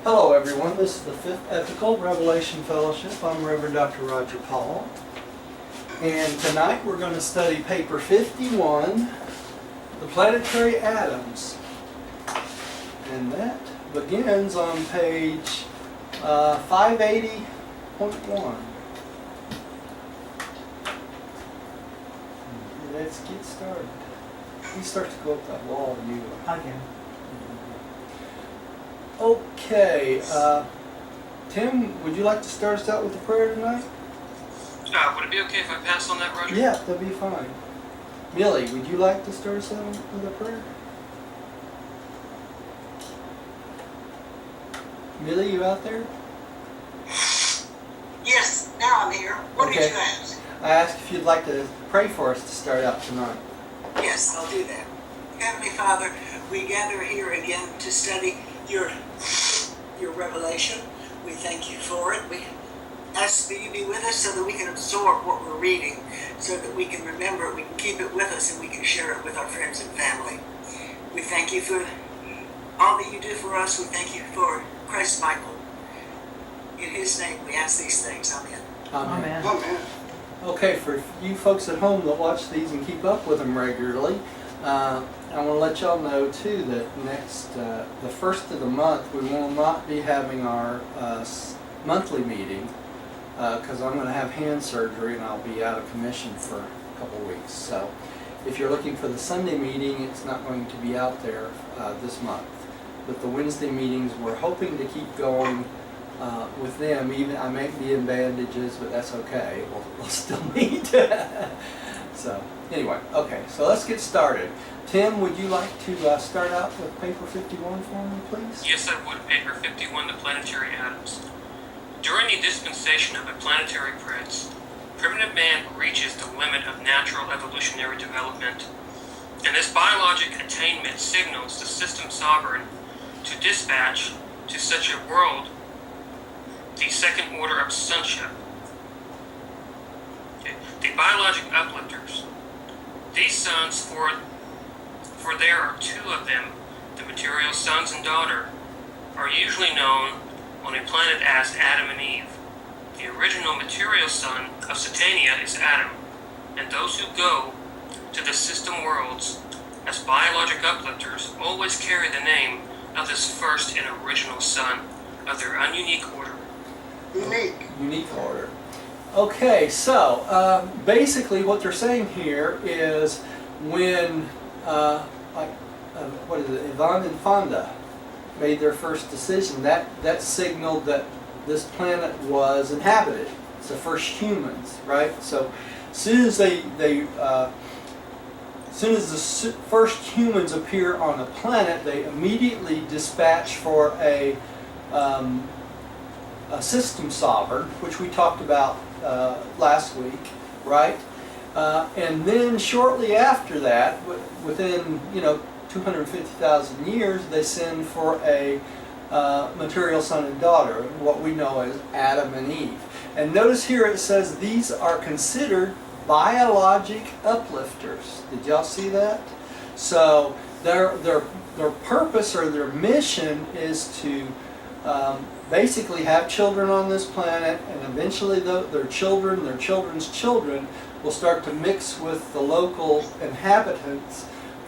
Hello everyone, this is the 5th Ethical Revelation Fellowship. I'm Reverend Dr. Roger Paul. And tonight we're going to study paper 51, the planetary atoms. And that begins on page 580.1. Let's get started. He starts to go up that wall, you. Again. Okay, Tim, would you like to start us out with a prayer tonight? Would it be okay if I pass on that, Roger? Yeah, that'd be fine. Millie, would you like to start us out with a prayer? Millie, you out there? Yes, now I'm here. What did Okay. you ask? I asked if you'd like to pray for us to start out tonight. Yes, I'll do that. Heavenly Father, we gather here again to study your revelation. We thank you for it. We ask that you be with us so that we can absorb what we're reading, so that we can remember it, we can keep it with us, and we can share it with our friends and family. We thank you for all that you do for us. We thank you for Christ Michael. In his name we ask these things. Amen. Amen. Amen. Okay, for you folks at home that watch these and keep up with them regularly, I want to let y'all know too that next, the first of the month, we will not be having our monthly meeting because I'm going to have hand surgery and I'll be out of commission for a couple weeks. So if you're looking for the Sunday meeting, it's not going to be out there this month. But the Wednesday meetings, we're hoping to keep going with them. Even I may be in bandages, but that's okay. We'll still meet. So anyway, okay. So let's get started. Tim, would you like to start out with paper 51 for me, please? Yes, I would. Paper 51, the planetary atoms. During the dispensation of the planetary prince, primitive man reaches the limit of natural evolutionary development, and this biologic attainment signals the system sovereign to dispatch to such a world the second order of sonship. Okay. The biologic uplifters. These sons, for there are two of them, the material sons and daughter, are usually known on a planet as Adam and Eve. The original material son of Satania is Adam, and those who go to the system worlds as biologic uplifters always carry the name of this first and original son of their ununique order. Unique order. Okay, so basically what they're saying here is when what is it, Ivan and Fonda made their first decision, that signaled that this planet was inhabited. It's the first humans, right? So as soon as the first humans appear on a planet, they immediately dispatch for a system sovereign, which we talked about last week, right? And then shortly after that, within 250,000 years, they send for a material son and daughter, what we know as Adam and Eve. And notice here it says these are considered biologic uplifters. Did y'all see that? So their purpose or their mission is to basically have children on this planet, and eventually their children, their children's children will start to mix with the local inhabitants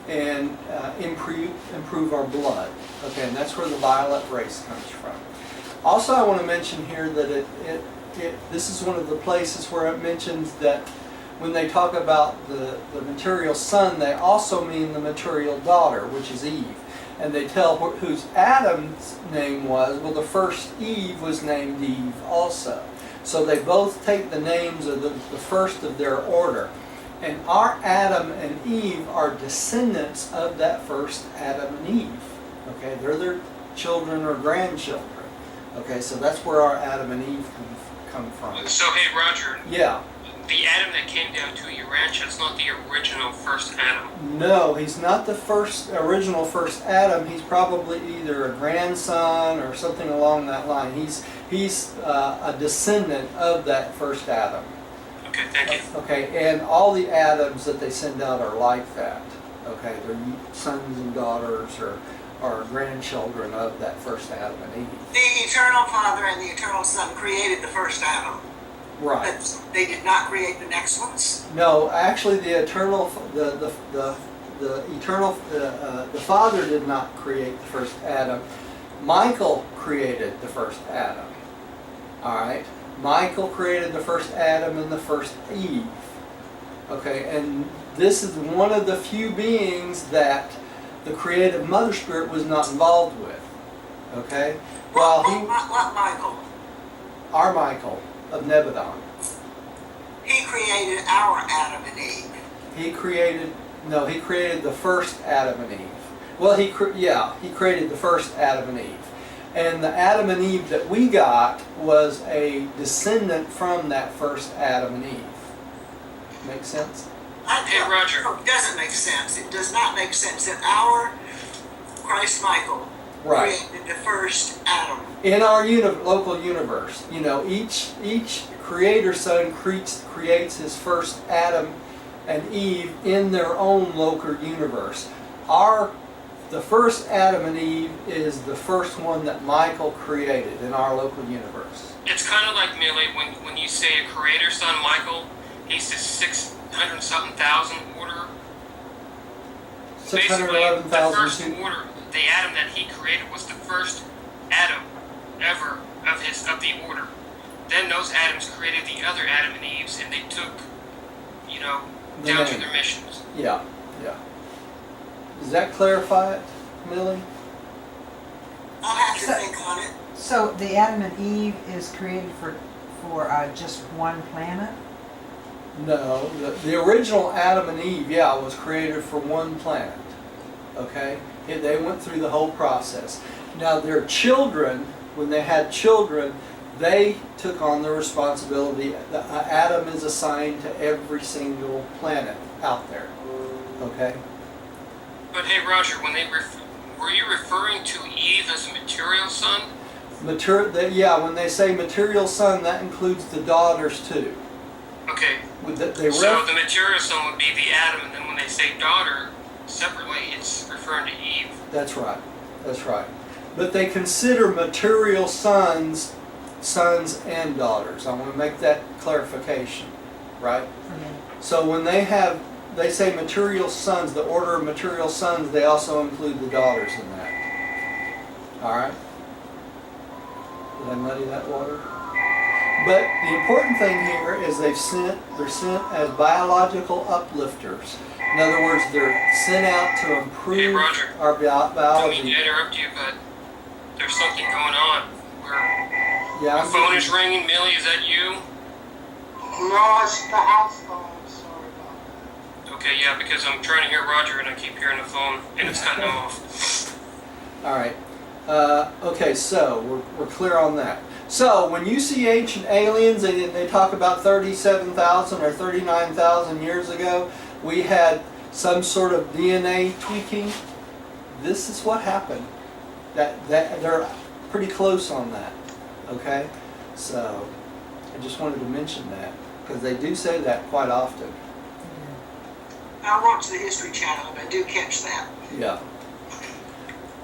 and improve our blood. Okay, and that's where the violet race comes from. Also, I want to mention here that this is one of the places where it mentions that when they talk about the material son, they also mean the material daughter, which is Eve. And they tell whose Adam's name was. Well, the first Eve was named Eve also. So they both take the names of the first of their order. And our Adam and Eve are descendants of that first Adam and Eve. Okay, they're their children or grandchildren. Okay, so that's where our Adam and Eve come from. So, hey, Roger. Yeah. The Adam that came down to your ranch, that's not the original first Adam. No, he's not the original first Adam. He's probably either a grandson or something along that line. He's a descendant of that first Adam. Okay, thank you. Okay, and all the Adams that they send out are like that. Okay, they're sons and daughters or grandchildren of that first Adam and Eve. The eternal Father and the eternal Son created the first Adam. Right. But they did not create the next ones. No, actually, the Father did not create the first Adam. Michael created the first Adam. All right. Michael created the first Adam and the first Eve. Okay, and this is one of the few beings that the creative Mother Spirit was not involved with. Okay, What Michael? Our Michael of Nebadon. He created our Adam and Eve. He created the first Adam and Eve. Well, he created the first Adam and Eve. And the Adam and Eve that we got was a descendant from that first Adam and Eve. Make sense? Hey, Roger. No, it doesn't make sense. It does not make sense that our Christ Michael created the first Adam. In our local universe, each creator son creates his first Adam and Eve in their own local universe. The first Adam and Eve is the first one that Michael created in our local universe. It's kind of like, Millie, when you say a creator son, Michael, he's the 600-something thousand order. 611,000. The first order, the Adam that he created was the first Adam ever of the order. Then those Adams created the other Adam and Eves, and they took, down to their missions. Yeah. Does that clarify it, Millie? I'll have to think on it. So the Adam and Eve is created for just one planet? No, the original Adam and Eve, was created for one planet. Okay? They went through the whole process. Now their children, when they had children, they took on the responsibility. Adam is assigned to every single planet out there. Okay? But hey, Roger, when were you referring to Eve as a material son? When they say material son, that includes the daughters too. Okay. So the material son would be the Adam, and then when they say daughter, separately, it's referring to Eve. That's right. But they consider material sons and daughters. I want to make that clarification, right? Okay. So when they say material sons, the order of material sons, they also include the daughters in that. All right? Did I muddy that water? But the important thing here is they're sent as biological uplifters. In other words, they're sent out to improve our I biology. don't mean to interrupt you, but there's something going on. Yeah, the phone is ringing. Millie, is that you? No, it's the house phone. I'm sorry about that. Okay, yeah, because I'm trying to hear Roger and I keep hearing the phone and it's cutting off. All right. Okay, so we're clear on that. So when you see ancient aliens, they talk about 37,000 or 39,000 years ago, we had some sort of DNA tweaking. This is what happened. That they're pretty close on that. Okay, so I just wanted to mention that because they do say that quite often. I watch the History Channel and I do catch that. Yeah.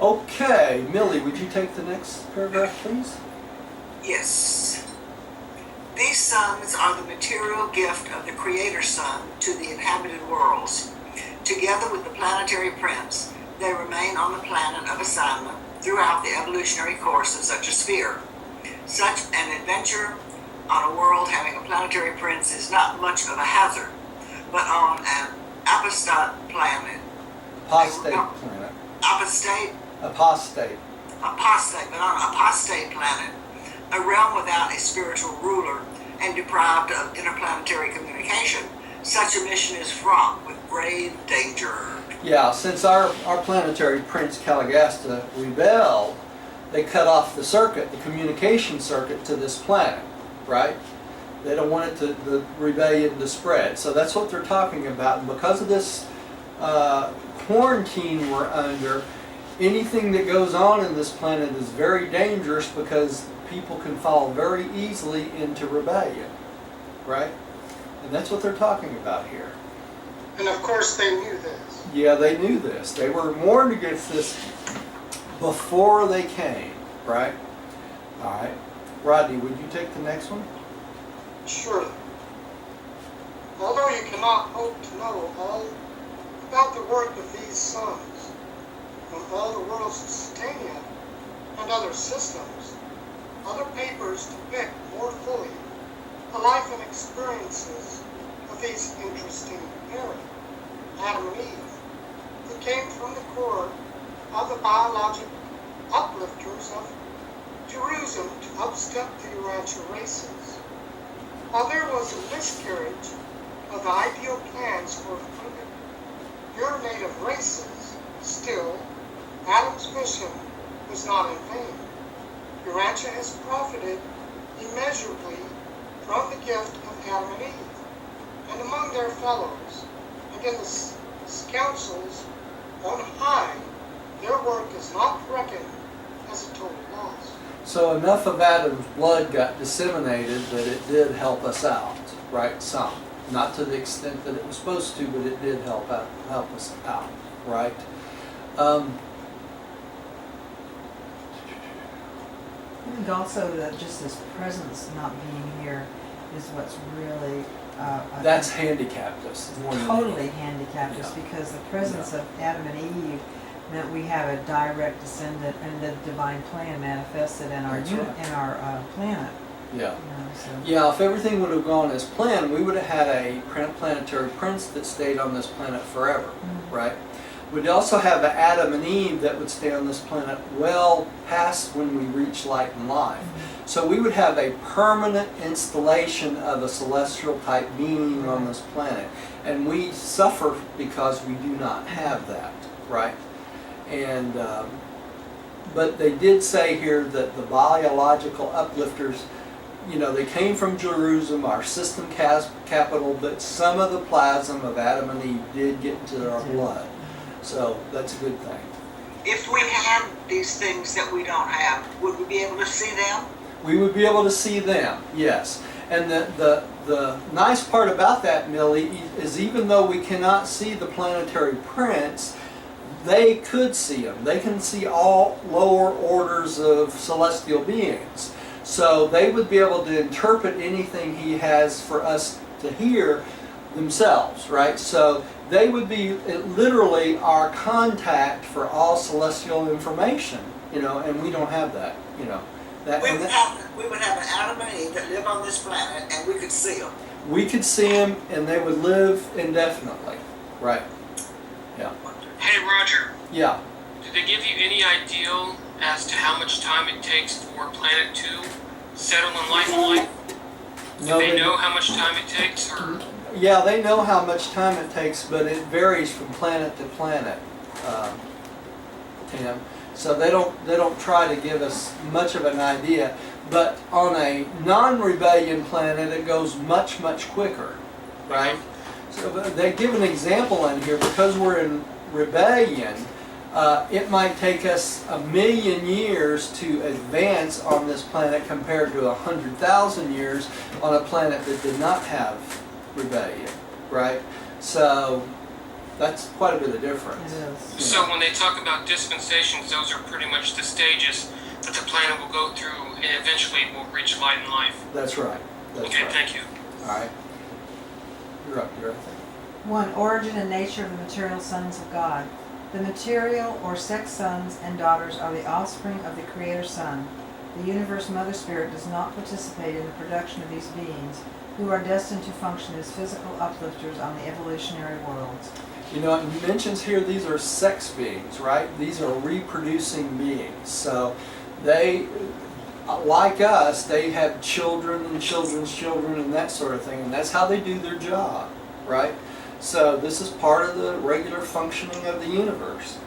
Okay, Millie, would you take the next paragraph, please? Yes. These sons are the material gift of the Creator Son to the inhabited worlds. Together with the planetary prince, they remain on the planet of assignment throughout the evolutionary course of such a sphere. Such an adventure on a world having a planetary prince is not much of a hazard, but on an apostate planet. Apostate planet. Apostate, but on an apostate planet, a realm without a spiritual ruler and deprived of interplanetary communication, such a mission is fraught with grave danger. Yeah, since our planetary prince Caligasta rebelled, they cut off the circuit, the communication circuit to this planet, right? They don't want the rebellion to spread. So that's what they're talking about. And because of this quarantine we're under, anything that goes on in this planet is very dangerous because people can fall very easily into rebellion, right? And that's what they're talking about here. And of course they knew this. Yeah, they knew this. They were warned against this before they came, right? All right. Rodney, would you take the next one? Surely. Although you cannot hope to know all about the work of these suns, from all the worlds of Satania and other systems, other papers depict more fully the life and experiences of these interesting pair, Adam and Eve, who came from the core of the biologic uplifters of Jerusalem to upstep the Urantia races. While there was a miscarriage of the ideal plans for your native races, still, Adam's mission was not in vain. Urantia has profited immeasurably from the gift of Adam and Eve, and among their fellows, and in the councils on high, their work is not reckoned as a total loss. So enough of Adam's blood got disseminated that it did help us out, right? Some. Not to the extent that it was supposed to, but it did help us out, right? I think also that just this presence not being here is what's really That's handicapped us more than totally anything. handicapped us Yeah. because the presence of Adam and Eve meant we have a direct descendant and the divine plan manifested in our That's right. in our planet. Yeah. You know, so. Yeah, if everything would have gone as planned, we would have had a planetary prince that stayed on this planet forever, Mhm. right? We'd also have an Adam and Eve that would stay on this planet well past when we reach light and life. So we would have a permanent installation of a celestial type being on this planet. And we suffer because we do not have that, right? And but they did say here that the biological uplifters, you know, they came from Jerusalem, our system capital, but some of the plasm of Adam and Eve did get into our blood. So that's a good thing. If we had these things that we don't have, would we be able to see them? We would be able to see them, yes. And the nice part about that, Millie, is even though we cannot see the planetary prince, they could see them. They can see all lower orders of celestial beings. So they would be able to interpret anything he has for us to hear themselves, right? So they would be literally our contact for all celestial information, you know, and we don't have that, you know. We would have an Adam and Eve that live on this planet, and we could see them. We could see them, and they would live indefinitely, right? Yeah. Hey, Roger, Yeah. did they give you any idea as to how much time it takes for Planet 2 settle in life and life? Do No, they know how much time it takes, or? Yeah, they know how much time it takes, but it varies from planet to planet, Tim. So they don't try to give us much of an idea. But on a non-rebellion planet, it goes much, much quicker, right? So they give an example in here because we're in rebellion. It might take us 1,000,000 years to advance on this planet compared to 100,000 years on a planet that did not have rebellion, right? So that's quite a bit of difference. It is. So when they talk about dispensations, those are pretty much the stages that the planet will go through and eventually will reach light and life. That's right. That's Okay, right. thank you. All right. You're up, you're up. 1. Origin and nature of the material sons of God. The material or sex sons and daughters are the offspring of the Creator Son. The universe Mother Spirit does not participate in the production of these beings, who are destined to function as physical uplifters on the evolutionary worlds. You know, it mentions here these are sex beings, right? These are reproducing beings. So they, like us, they have children and children's children and that sort of thing. And that's how they do their job, right? So this is part of the regular functioning of the universe.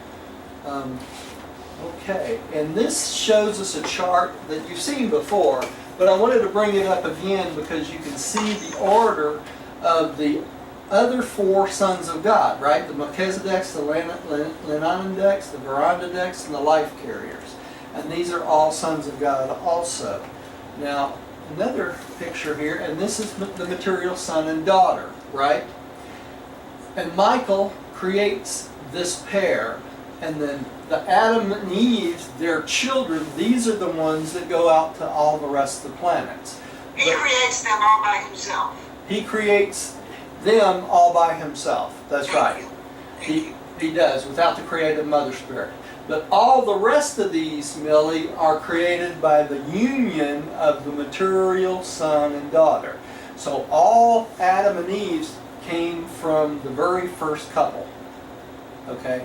Okay, and this shows us a chart that you've seen before, but I wanted to bring it up again because you can see the order of the other 4 sons of God, right? The Melchizedeks, the Lenondex, the Verandadex, and the life carriers. And these are all sons of God also. Now, another picture here, and this is the material son and daughter, right? And Michael creates this pair, and then the Adam and Eve, their children, these are the ones that go out to all the rest of the planets. He creates them all by himself. He creates them all by himself. That's Thank right. you. Thank you. He does, without the creative mother spirit. But all the rest of these, Millie, are created by the union of the material son and daughter. So all Adam and Eve came from the very first couple. Okay?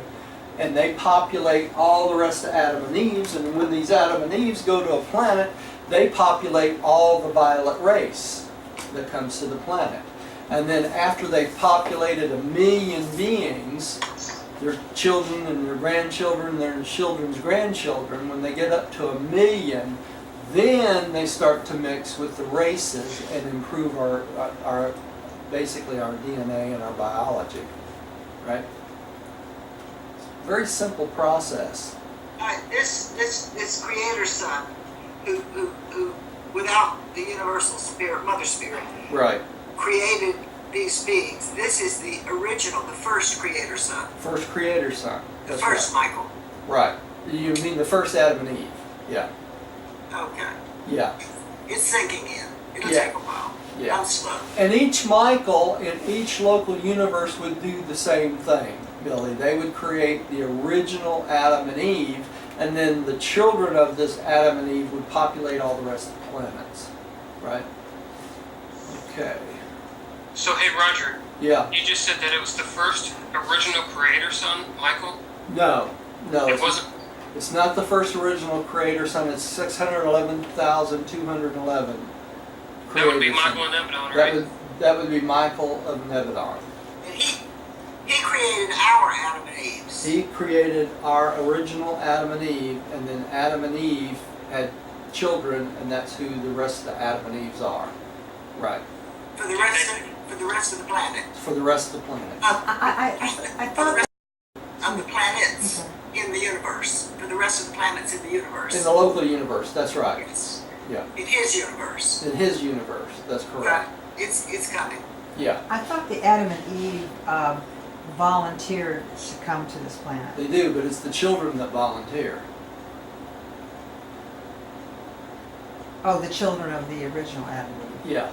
And they populate all the rest of Adam and Eve's, and when these Adam and Eve's go to a planet, they populate all the violet race that comes to the planet. And then after they've populated 1 million beings, their children and their grandchildren, their children's grandchildren, when they get up to 1 million, then they start to mix with the races and improve our basically our DNA and our biology, right? Very simple process. This creator son, who without the universal spirit, mother spirit, Right. created these beings. This is the original, the first creator son. First creator son. The That's first right. Michael. Right. You mean the first Adam and Eve? Yeah. Okay. Yeah. It's sinking in. It'll Yeah. take a while. Yeah. I'm slow. And each Michael in each local universe would do the same thing, Billy. They would create the original Adam and Eve, and then the children of this Adam and Eve would populate all the rest of the planets. Right? Okay. So, hey, Roger, Yeah. you just said that it was the first original creator son, Michael? No. No. It wasn't. It's not the first original creator son. It's 611,211. That would be creator son. Michael and Abaddon, right? That would be Michael of Nebadon. And he created our Adam and Eve's. He created our original Adam and Eve, and then Adam and Eve had children, and that's who the rest of the Adam and Eves are. Right. For the rest of the planet. For the rest of the planet. I For the thought rest of the planets in the universe. For the rest of the planets in the universe. In the local universe, that's right. Yes. Yeah. In his universe. In his universe, that's Right. correct. It's coming. Yeah. I thought the Adam and Eve volunteered to come to this planet. They do, but it's the children that volunteer. Oh, the children of the original Adam and Eve. Yeah.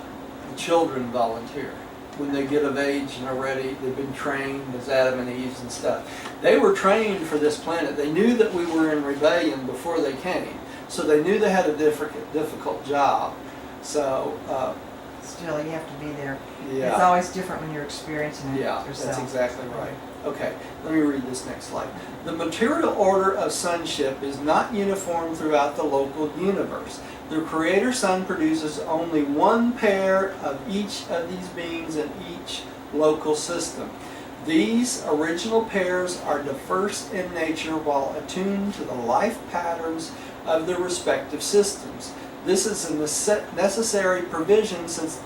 The children volunteer. When they get of age and are ready, they've been trained as Adam and Eve's and stuff. They were trained for this planet. They knew that we were in rebellion before they came. So they knew they had a difficult job. So, Still, you have to be there. yeah. It's always different when you're experiencing it Yeah, yourself. that's exactly right. Okay, let me read this next slide. The material order of sonship is not uniform throughout the local universe. The Creator Son produces only one pair of each of these beings in each local system. These original pairs are diverse in nature while attuned to the life patterns of their respective systems. This is a necessary provision since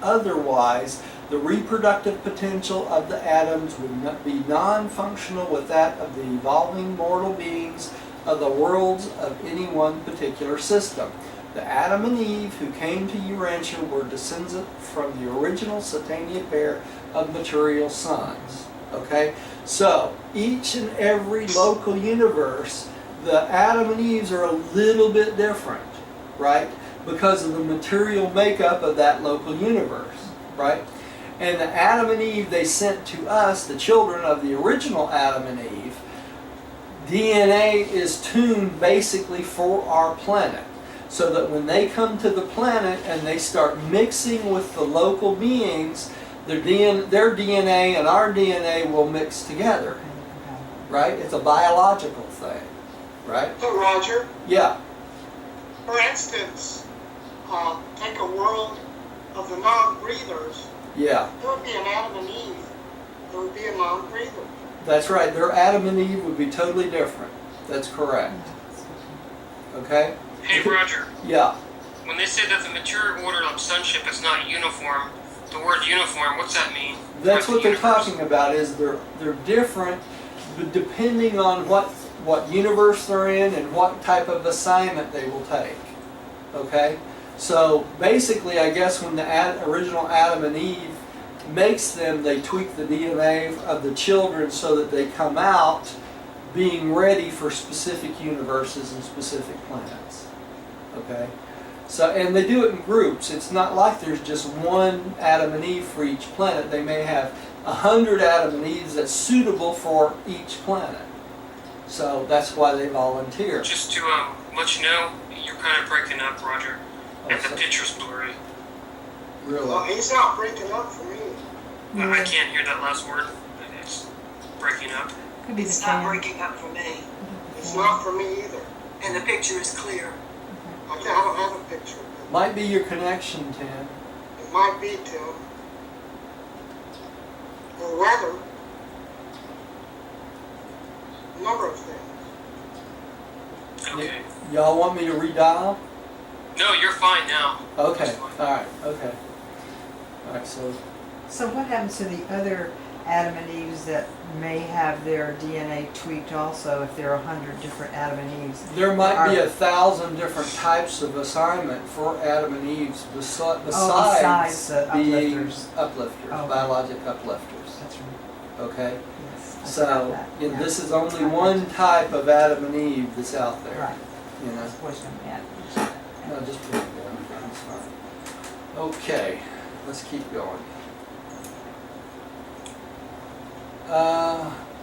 otherwise the reproductive potential of the atoms would not be non-functional with that of the evolving mortal beings of the worlds of any one particular system. The Adam and Eve who came to Urantia were descendants from the original Satania pair of material sons. Okay? So, each and every local universe, the Adam and Eves are a little bit different, right? Because of the material makeup of that local universe, right? And the Adam and Eve they sent to us, the children of the original Adam and Eve, DNA is tuned basically for our planet. So that when they come to the planet and they start mixing with the local beings, their DNA and our DNA will mix together, right? It's a biological thing, right? So Roger, Yeah, for instance, take a world of the non-breathers. yeah, There would be an Adam and Eve. There would be a non-breather. that's right. Their Adam and Eve would be totally different. That's correct. Okay? Hey, Roger, Yeah. when they say that the material order of sonship is not uniform, the word uniform, what's that mean? That's throughout what the they're universe? talking about is they're different but depending on what universe they're in and what type of assignment they will take. Okay? So basically I guess when the original Adam and Eve makes them, they tweak the DNA of the children so that they come out being ready for specific universes and specific planets. Okay? So, and they do it in groups. It's not like there's just one Adam and Eve for each planet. They may have 100 Adam and Eves that's suitable for each planet. So that's why they volunteer. Just to let you know, you're kind of breaking up, Roger, and the picture's blurry. Really? Well, he's not breaking up for me. I can't hear that last word. It's breaking up. Could be the It's not cam. breaking up for me, It's not for me either. and the picture is clear. I don't have a picture. Might be your connection, Tim. It might be, Tim. Or weather. A number of things. Okay. Y'all want me to redial? No, you're fine now. Okay. That's fine. Alright, okay. Alright, so So what happens to the other Adam and Eves that may have their DNA tweaked also if there are 100 different Adam and Eves? there might be 1,000 different types of assignment for Adam and Eve's besides besides the being uplifters. uplifters, Okay. biologic uplifters. That's right. Okay? Yes. I So, forgot that. you know, Yeah. this is only one type of Adam and Eve that's out there. Right. You know? That's poison. Yeah. No, just put it down. That's fine. Okay, let's keep going.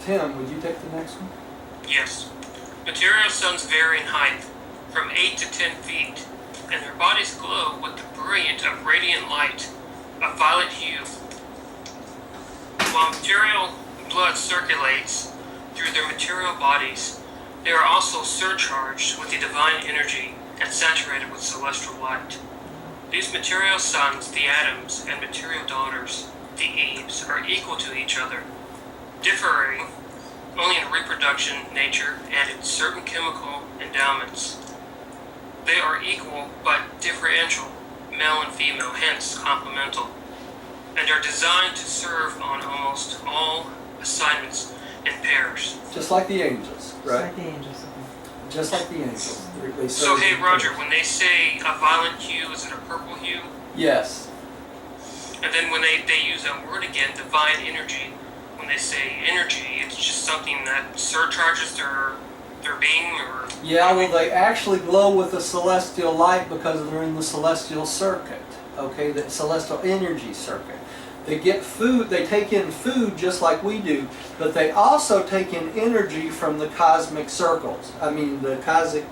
Tim, would you take the next one? Yes. Material suns vary in height from 8 to 10 feet, and their bodies glow with the brilliant of radiant light, a violet hue. While material blood circulates through their material bodies, they are also surcharged with the divine energy and saturated with celestial light. These material suns, the atoms, and material daughters, the Eves, are equal to each other, differing only in reproduction, nature, and in certain chemical endowments. They are equal but differential, male and female, hence complemental, and are designed to serve on almost all assignments in pairs. Just like the angels, Just right? like the angels. Just like the angels. They So serve hey in Roger, pairs. when they say a violet hue, is it a purple hue? Yes. And then when they use that word again, divine energy, when they say energy, it's just something that surcharges their being, or Yeah, well, they actually glow with the celestial light because they're in the celestial circuit, okay, the celestial energy circuit. They get food, they take in food just like we do, but they also take in energy from the cosmic circles, the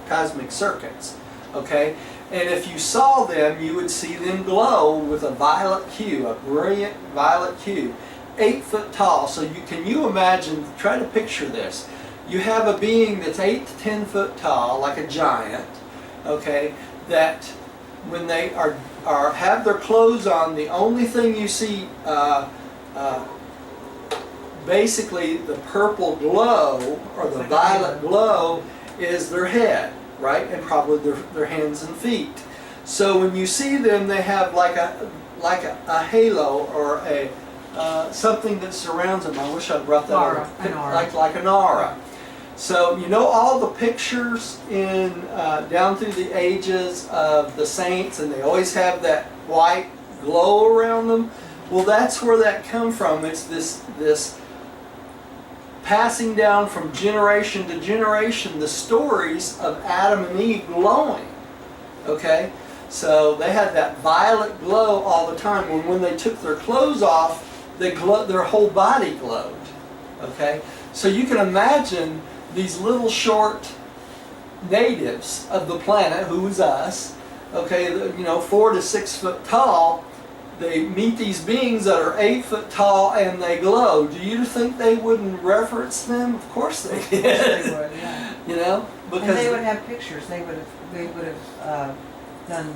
cosmic circuits, okay? And if you saw them, you would see them glow with a violet hue, a brilliant violet hue, 8 foot tall. So can you imagine, try to picture this. You have a being that's 8 to 10 foot tall, like a giant, okay, that when they have their clothes on, the only thing you see, basically the purple glow, or the violet glow, is their head, right, and probably their hands and feet. So when you see them, they have like a halo, or a something that surrounds them. I wish I brought that Aura, up. an aura. Like an aura. So you know all the pictures in down through the ages of the saints, and they always have that white glow around them. Well, that's where that come from. It's this passing down from generation to generation, the stories of Adam and Eve glowing. Okay, so they had that violet glow all the time. When they took their clothes off, their whole body glowed. Okay, so you can imagine these little short natives of the planet, who is us, okay, 4 to 6 foot tall. They meet these beings that are 8 foot tall and they glow. Do you think they wouldn't reverence them? Of course they did. They would, yeah. Because And they would have pictures. They would have done.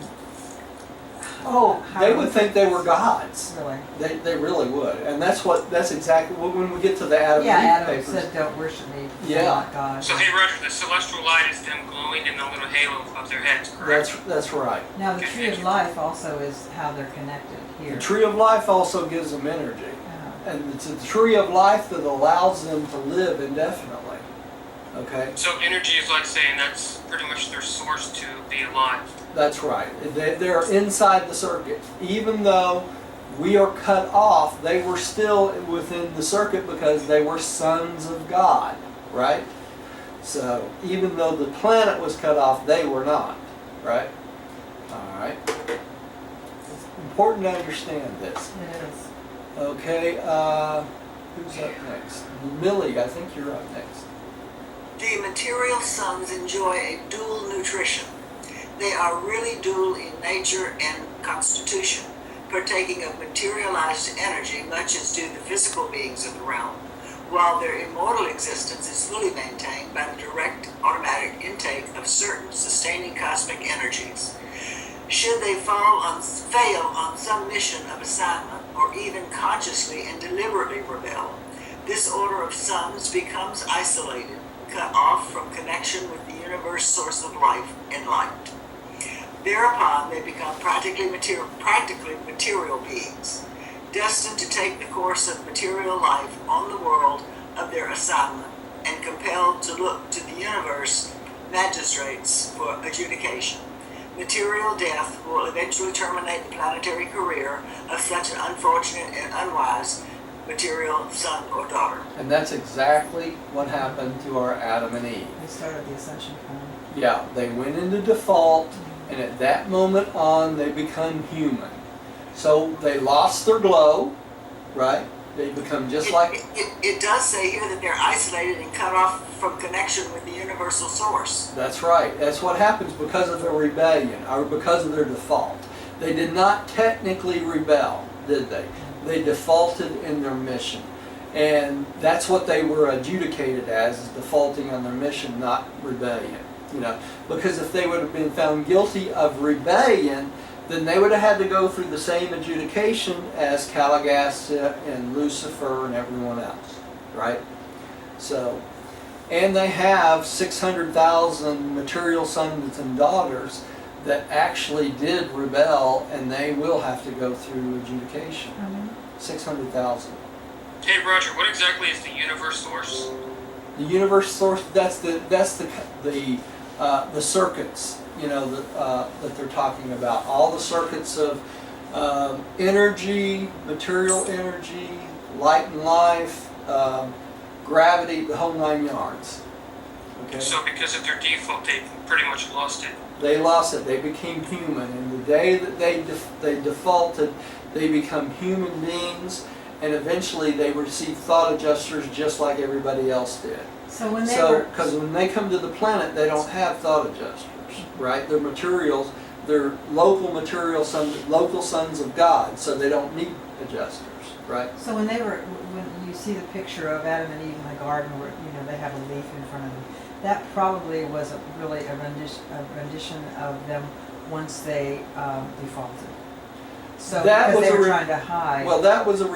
they would think they were gods. Really. They really would, and that's exactly when we get to the Adam Yeah, and Eve Adam papers. said, "Don't worship me, Yeah. not God." so. Hey Roger, the celestial light is them glowing in the little halo above their heads, correct? That's right. Now the tree of life also is how they're connected here. The tree of life also gives them energy, and it's a tree of life that allows them to live indefinitely. Okay, So energy is like saying that's pretty much their source to be alive. that's right. They're inside the circuit, even though we are cut off. They were still within the circuit because they were sons of God, right? So even though the planet was cut off, they were not, right? All right. It's important to understand this. It is. Okay, who's up next? Millie, I think you're up next. The material sons enjoy a dual nutrition. They are really dual in nature and constitution, partaking of materialized energy much as do the physical beings of the realm, while their immortal existence is fully maintained by the direct automatic intake of certain sustaining cosmic energies. Should they fail on some mission of assignment, or even consciously and deliberately rebel, this order of sons becomes isolated, cut off from connection with the universe source of life and light. Thereupon they become practically material beings, destined to take the course of material life on the world of their assignment, and compelled to look to the universe magistrates for adjudication. Material death will eventually terminate the planetary career of such an unfortunate and unwise material son or daughter. And that's exactly what happened to our Adam and Eve. They started the ascension plan. Yeah, they went into default, and at that moment on, they become human. So they lost their glow, right? They become just like... It does say here that they're isolated and cut off from connection with the universal source. That's right. That's what happens because of their rebellion, or because of their default. They did not technically rebel, did they? They defaulted in their mission. And that's what they were adjudicated as, is defaulting on their mission, not rebellion. You know, because if they would have been found guilty of rebellion, then they would have had to go through the same adjudication as Calagasta and Lucifer and everyone else, right? So, and they have 600,000 material sons and daughters that actually did rebel, and they will have to go through adjudication. 600,000. Hey Roger, what exactly is the universe source? The universe source, that's the circuits, you know, that they're talking about. All the circuits of energy, material energy, light and life, gravity, the whole 9 yards. Okay? So because of their default, they pretty much lost it. They lost it. They became human. And the day that they defaulted, they become human beings, and eventually they receive thought adjusters just like everybody else did. So when they Because when they come to the planet, they don't have thought adjusters, right? They're materials, they're local material sons, local sons of God, so they don't need adjusters, right? So when you see the picture of Adam and Eve in the garden, where they have a leaf in front of them, that probably was really a rendition of them once they defaulted. So That because was they a were re- trying to hide. Well, that was a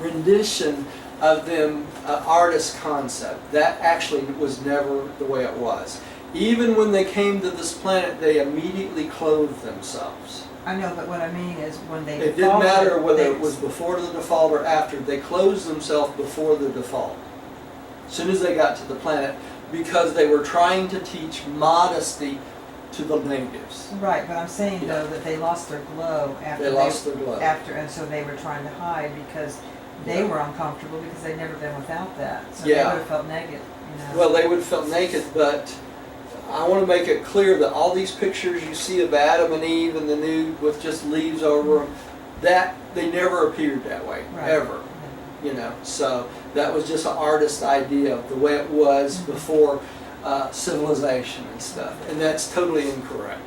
rendition of them artist concept. That actually was never the way it was. Even when they came to this planet, they immediately clothed themselves. I know, but what I mean is when they It didn't matter defaulted, whether it was before the default or after. They closed themselves before the default. As soon as they got to the planet, because they were trying to teach modesty to the natives. Right, but I'm saying though that they lost their glow after They lost their glow. and so they were trying to hide because they were uncomfortable because they'd never been without that. So Yeah. they would have felt naked, Well, they would have felt naked, but I want to make it clear that all these pictures you see of Adam and Eve in the nude with just leaves over them, that they never appeared that way, Right. ever. So that was just an artist's idea of the way it was before civilization and stuff, and that's totally incorrect.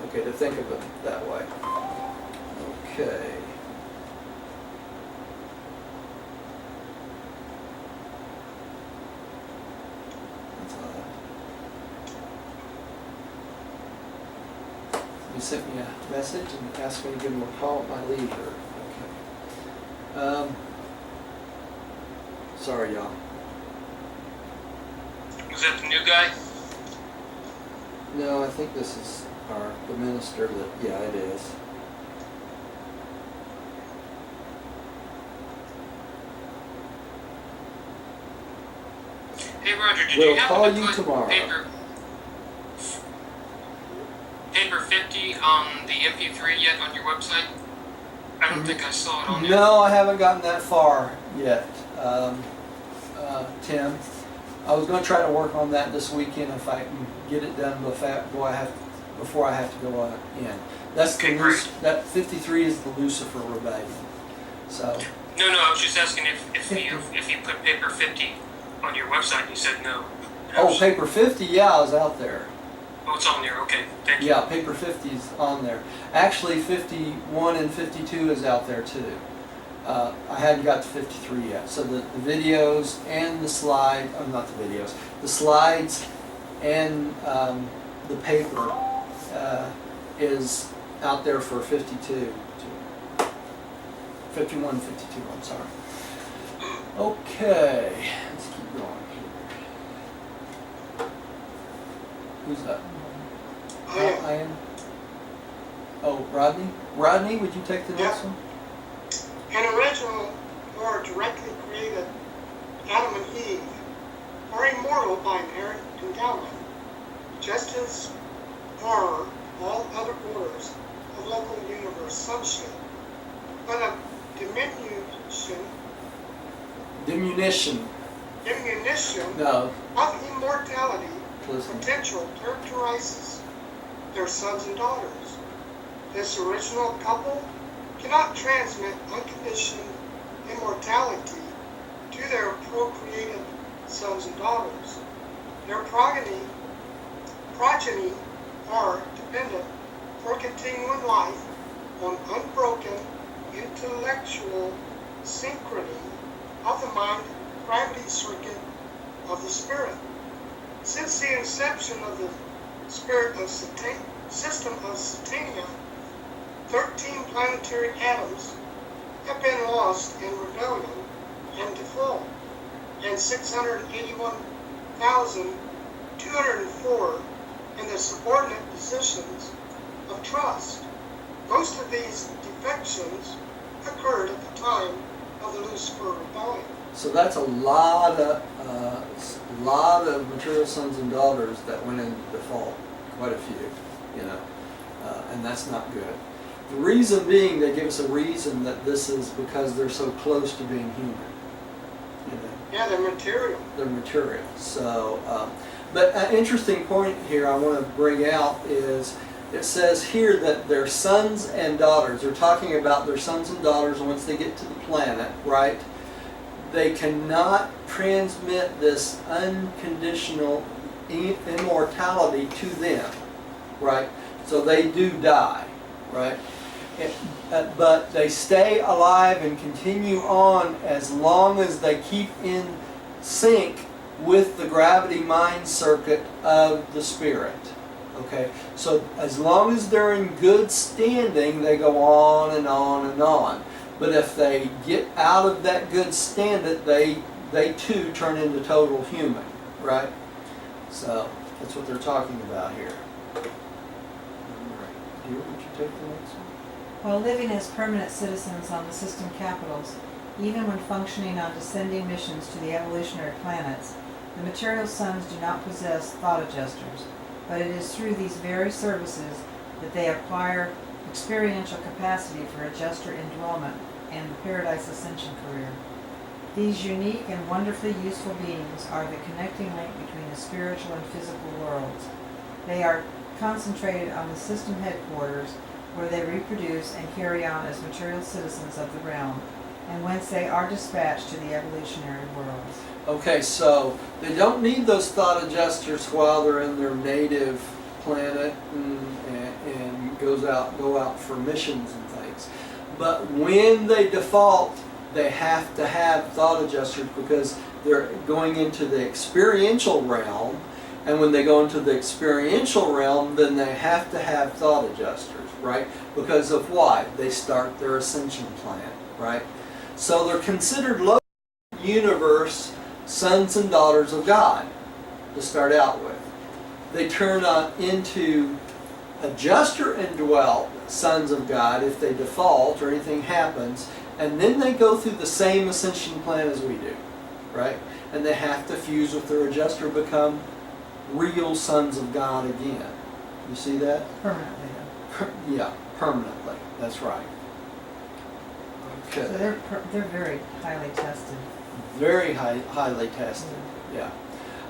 Okay, to think of it that way. Okay. That's odd. You sent me a message and asked me to give him a call at my leisure. Okay. Sorry, y'all. Was that the new guy? No, I think this is the minister that, yeah, it is. Hey Roger, did We'll you happen call to you put tomorrow. paper 50 on the MP3 yet on your website? I don't think I saw it on there. No, I haven't gotten that far yet, Tim. I was going to try to work on that this weekend if I can get it done before I have to go in. That's Okay, the great. that 53 is the Lucifer rebellion. So No, I was just asking if you put paper 50 on your website. You said no. paper 50, yeah, I was out there. Oh, it's on there. Okay, thank you. Yeah, paper 50 is on there. Actually, 51 and 52 is out there too. I hadn't got to 53 yet. So the videos and the slide, not the videos, the slides and the paper is out there for 52. 51 and 52, I'm sorry. Okay, let's keep going here. Who's that? I am. Oh, Rodney? Rodney, would you take the next one? An original or directly created Adam and Eve are immortal by inherent endowment, just as are all other orders of local universe sonship, but a diminution No, of immortality listen. potential characterizes their sons and daughters. This original couple cannot transmit unconditioned immortality to their procreated sons and daughters. Their progeny are dependent for continuing life on unbroken intellectual synchrony of the mind-gravity circuit of the spirit. Since the inception of the system of Satania, 13 planetary atoms have been lost in rebellion and default, and 681,204 in the subordinate positions of trust. Most of these defections occurred at the time of the Lucifer rebellion. So that's a lot of material sons and daughters that went into default. Quite a few, and that's not good. The reason being, they give us a reason that this is because they're so close to being human. Yeah, they're material. They're material. So, but an interesting point here I want to bring out is it says here that their sons and daughters, they're talking about their sons and daughters once they get to the planet, right? They cannot transmit this unconditional immortality to them, right? So they do die, right? But they stay alive and continue on as long as they keep in sync with the gravity mind circuit of the spirit. Okay, so as long as they're in good standing, they go on and on and on. But if they get out of that good standing, they too turn into total human, right? So that's what they're talking about here. All right. Dear, would you take the next one? While living as permanent citizens on the system capitals, even when functioning on descending missions to the evolutionary planets, the material sons do not possess thought adjusters, but it is through these very services that they acquire experiential capacity for adjuster indwellment and the Paradise Ascension career. These unique and wonderfully useful beings are the connecting link between the spiritual and physical worlds. They are concentrated on the system headquarters, where they reproduce and carry on as material citizens of the realm, and whence they are dispatched to the evolutionary worlds. Okay, so they don't need those thought adjusters while they're in their native planet and go out for missions and things. But when they default, they have to have thought adjusters because they're going into the experiential realm, and when they go into the experiential realm, then they have to have thought adjusters, right? Because of why? They start their ascension plan, right? So they're considered low universe sons and daughters of God to start out with. They turn into adjuster indwelt sons of God if they default or anything happens, and then they go through the same ascension plan as we do, right? And they have to fuse with their adjuster, become real sons of God again. You see that? Permanently, though. Yeah, permanently. That's right. So Okay. they're very highly tested. Very highly tested. Yeah.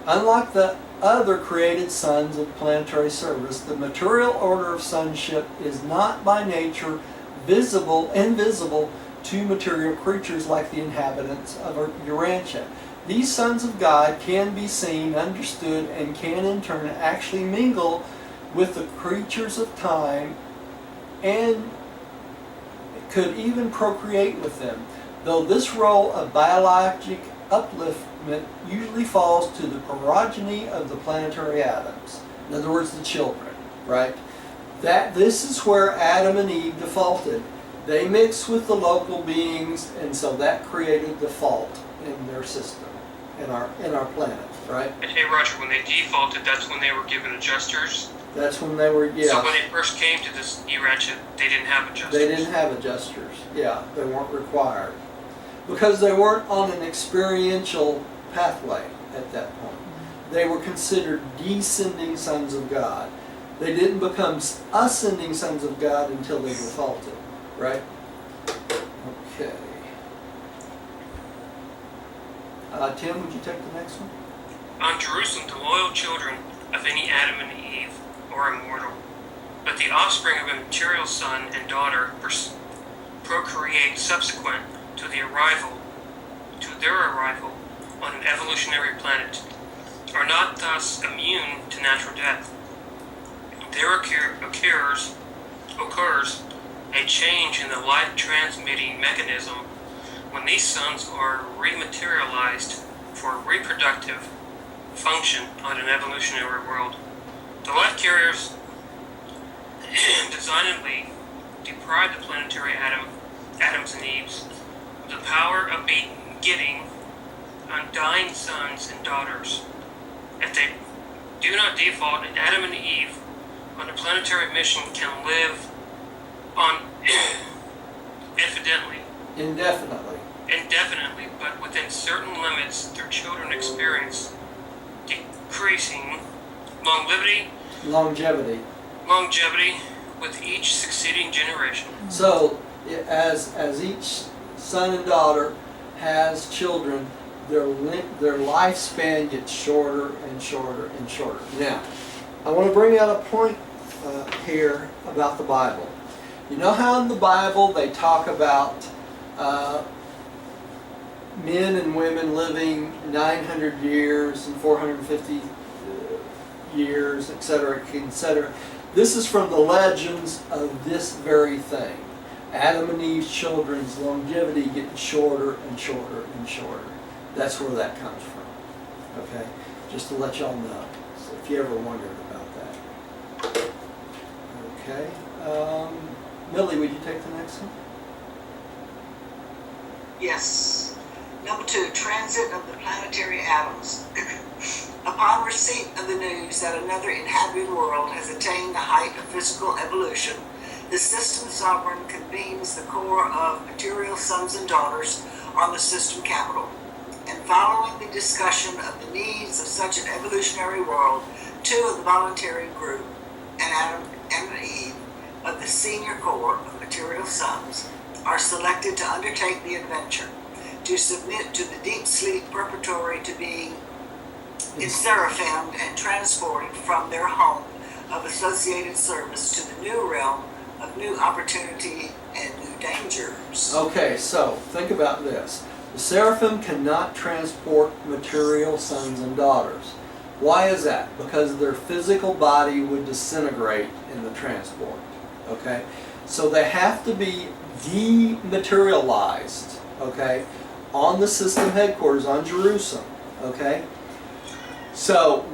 Unlike the other created sons of planetary service, the material order of sonship is not by nature invisible to material creatures like the inhabitants of Urantia. These sons of God can be seen, understood, and can in turn actually mingle with the creatures of time and could even procreate with them, though this role of biologic upliftment usually falls to the progeny of the planetary atoms. In other words, the children, right? This is where Adam and Eve defaulted. They mixed with the local beings, and so that created the fault in their system, in our planet, right? And hey, Roger, when they defaulted, that's when they were given adjusters. That's when they were, yeah. So when they first came to this Urantia, they didn't have adjusters. They didn't have adjusters, yeah. They weren't required. Because they weren't on an experiential pathway at that point. They were considered descending sons of God. They didn't become ascending sons of God until they defaulted, right? Okay. Tim, would you take the next one? On Jerusalem, the loyal children of any Adam and Eve are immortal, but the offspring of a material son and daughter procreate subsequent to their arrival on an evolutionary planet, are not thus immune to natural death. There occurs a change in the life-transmitting mechanism when these sons are rematerialized for reproductive function on an evolutionary world. The life carriers designedly deprive the planetary Adams and Eves of the power of begetting undying sons and daughters. If they do not default, Adam and Eve on a planetary mission can live on indefinitely, but within certain limits, their children experience decreasing longevity with each succeeding generation. So, as each son and daughter has children, their lifespan gets shorter and shorter and shorter. Now, I want to bring out a point here about the Bible. You know how in the Bible they talk about men and women living 900 years and 450 years, etc., etc. This is from the legends of this very thing. Adam and Eve's children's longevity getting shorter and shorter and shorter. That's where that comes from. Okay? Just to let y'all know, so if you ever wondered about that. Okay. Millie, would you take the next one? Yes. Number 2, transit of the planetary atoms. Upon receipt of the news that another inhabited world has attained the height of physical evolution, the system sovereign convenes the core of material sons and daughters on the system capital. And following the discussion of the needs of such an evolutionary world, 2 of the voluntary group, and Adam and Eve, of the senior core of material sons, are selected to undertake the adventure, to submit to the deep sleep preparatory to being seraphimed and transported from their home of associated service to the new realm of new opportunity and new dangers. Okay, so think about this. The seraphim cannot transport material sons and daughters. Why is that? Because their physical body would disintegrate in the transport. Okay? So they have to be dematerialized, okay, on the system headquarters on Jerusalem. Okay? So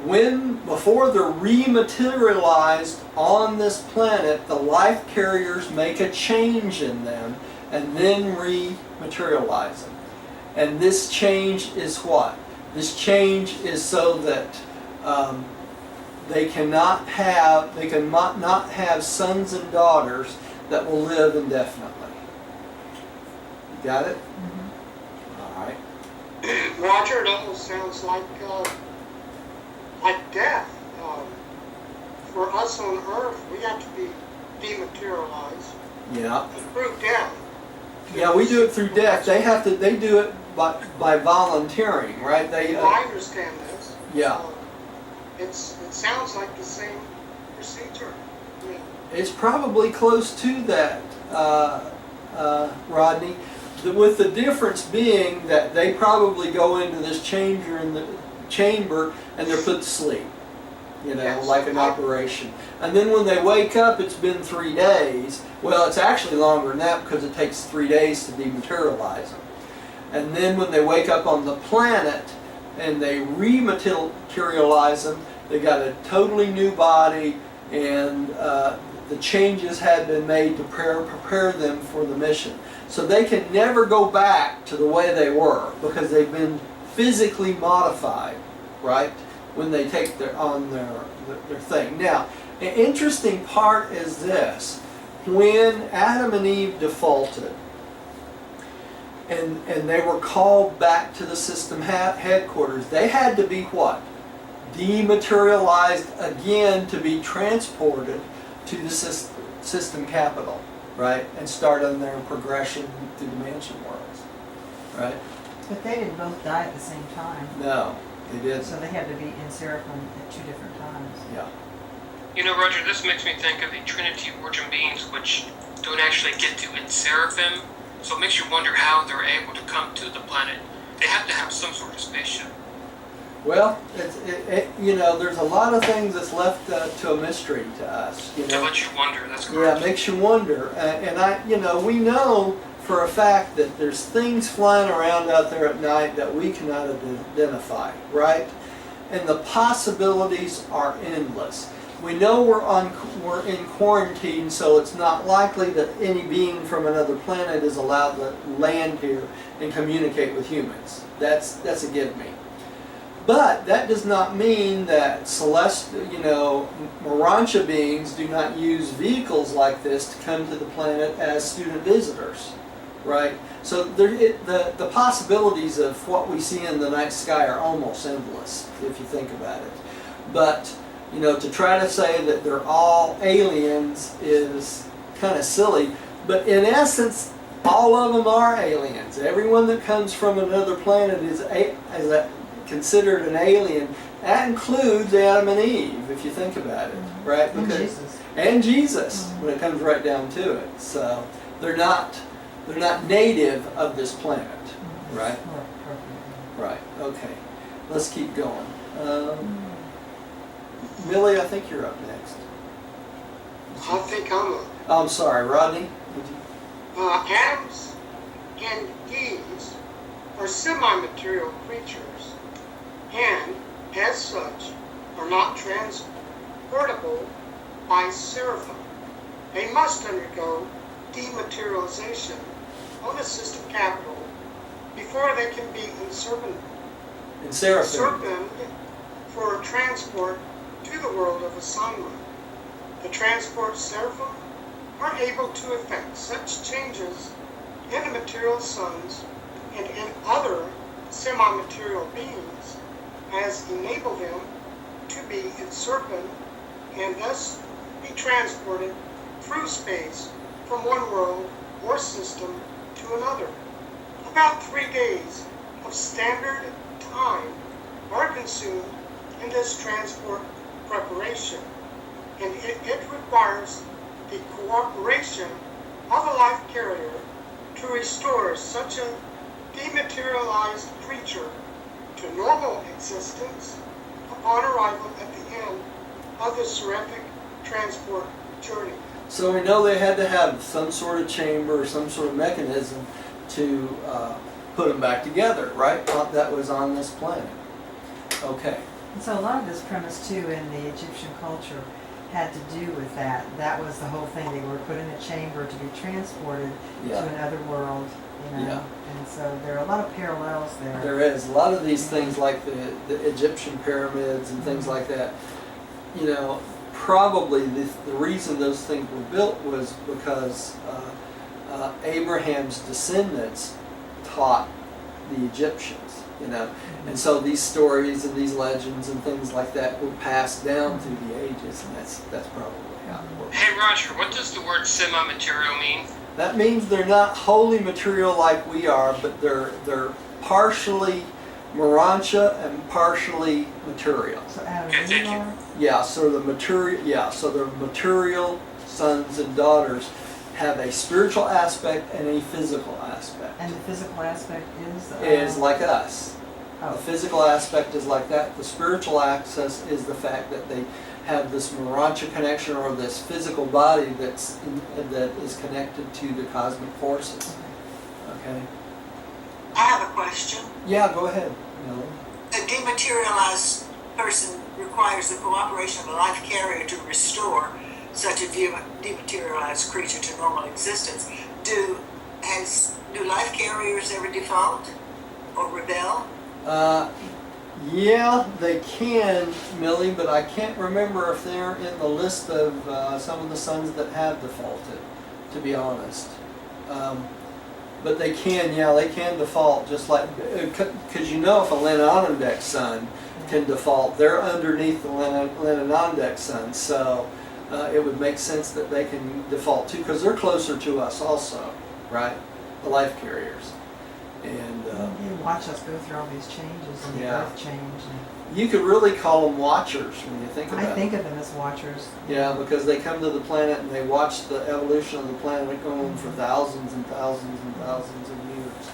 before they're rematerialized on this planet, the life carriers make a change in them and then rematerialize them. And this change is what? This change is so that they cannot have sons and daughters that will live indefinitely. You got it? Mm-hmm. All right. Roger, it almost sounds like death. For us on Earth, we have to be dematerialized Yeah. through death. Yeah, we do it through death. They do it by volunteering, right? Well, I understand this. Yeah. It sounds like the same procedure. I mean, It's probably close to that, Rodney, with the difference being that they probably go into this chamber and they're put to sleep, Yes. like an operation. And then when they wake up, it's been 3 days. Well, it's actually longer than that because it takes 3 days to dematerialize them. And then when they wake up on the planet and they rematerialize them, they got a totally new body, and the changes had been made to prepare them for the mission. So they can never go back to the way they were because they've been physically modified, right? When they take their thing. Now, an interesting part is this: when Adam and Eve defaulted, and they were called back to the system headquarters, they had to be what? Dematerialized again to be transported to the system capital, right? And start on their progression through the mansion worlds, right? But they didn't both die at the same time. No, they didn't. So they had to be in Seraphim at 2 different times. Yeah. Roger, this makes me think of the Trinity origin beings, which don't actually get to in Seraphim, so it makes you wonder how they're able to come to the planet. They have to have some sort of spaceship. Well, there's a lot of things that's left to a mystery to us. To let you wonder, that's Yeah, correct. it makes you wonder. We know for a fact that there's things flying around out there at night that we cannot identify, right? And the possibilities are endless. We know we're in quarantine, so it's not likely that any being from another planet is allowed to land here and communicate with humans. That's a give me. But that does not mean that Morancha beings do not use vehicles like this to come to the planet as student visitors, right? So the possibilities of what we see in the night sky are almost endless, if you think about it. But, to try to say that they're all aliens is kind of silly. But in essence, all of them are aliens. Everyone that comes from another planet is considered an alien. That includes Adam and Eve, if you think about it, right? And Jesus. And Jesus, when it comes right down to it. So they're not native of this planet, right? Right. Okay. Let's keep going. Millie, I think you're up next. I think I'm a I'm sorry, Rodney. Would you? Adams and Eves are semi-material creatures, and as such are not transportable by seraphim. They must undergo dematerialization on the system capital before they can be inserted In Seraphim. for transport to the world of assignment. The transport seraphim are able to effect such changes in the material suns and in other semi-material beings as enable them to be inserted and thus be transported through space from one world or system to another. About 3 days of standard time are consumed in this transport preparation, and it requires the cooperation of a life carrier to restore such a dematerialized creature to normal existence upon arrival at the end of the seraphic transport journey. So we know they had to have some sort of chamber or some sort of mechanism to put them back together, right? That was on this planet. Okay. And so a lot of this premise too in the Egyptian culture had to do with that. That was the whole thing. They were put in a chamber to be transported to another world, Yeah. And so there are a lot of parallels there. There is. A lot of these things like the Egyptian pyramids and things like that, probably the reason those things were built was because Abraham's descendants taught the Egyptians, and so these stories and these legends and things like that were passed down through the ages, and that's probably how it works. Hey Roger, what does the word semi-material mean? That means they're not wholly material like we are, but they're partially Morontia and partially material. So Adam Okay, and thank Eve you. are? Yeah, so the material sons and daughters have a spiritual aspect and a physical aspect. And the physical aspect Is like us. The oh, physical aspect is like that. The spiritual access is the fact that they have this Morontia connection, or this physical body that is connected to the cosmic forces. Okay? I have a question. Yeah, go ahead, Millie. A dematerialized person requires the cooperation of a life carrier to restore such a dematerialized creature to normal existence. Do life carriers ever default or rebel? Yeah, they can, Millie, but I can't remember if they're in the list of some of the sons that have defaulted, to be honest. But they can, yeah, they can default, just like, because you know if a Lenonondex son can default, they're underneath the Lenonondex son, so it would make sense that they can default too, because they're closer to us also, right? The life carriers. And you watch us go through all these changes and the Yeah. earth change. And you could really call them watchers when you think about it. I think of them as watchers. Yeah, because they come to the planet and they watch the evolution of the planet go on for thousands and thousands and thousands of years.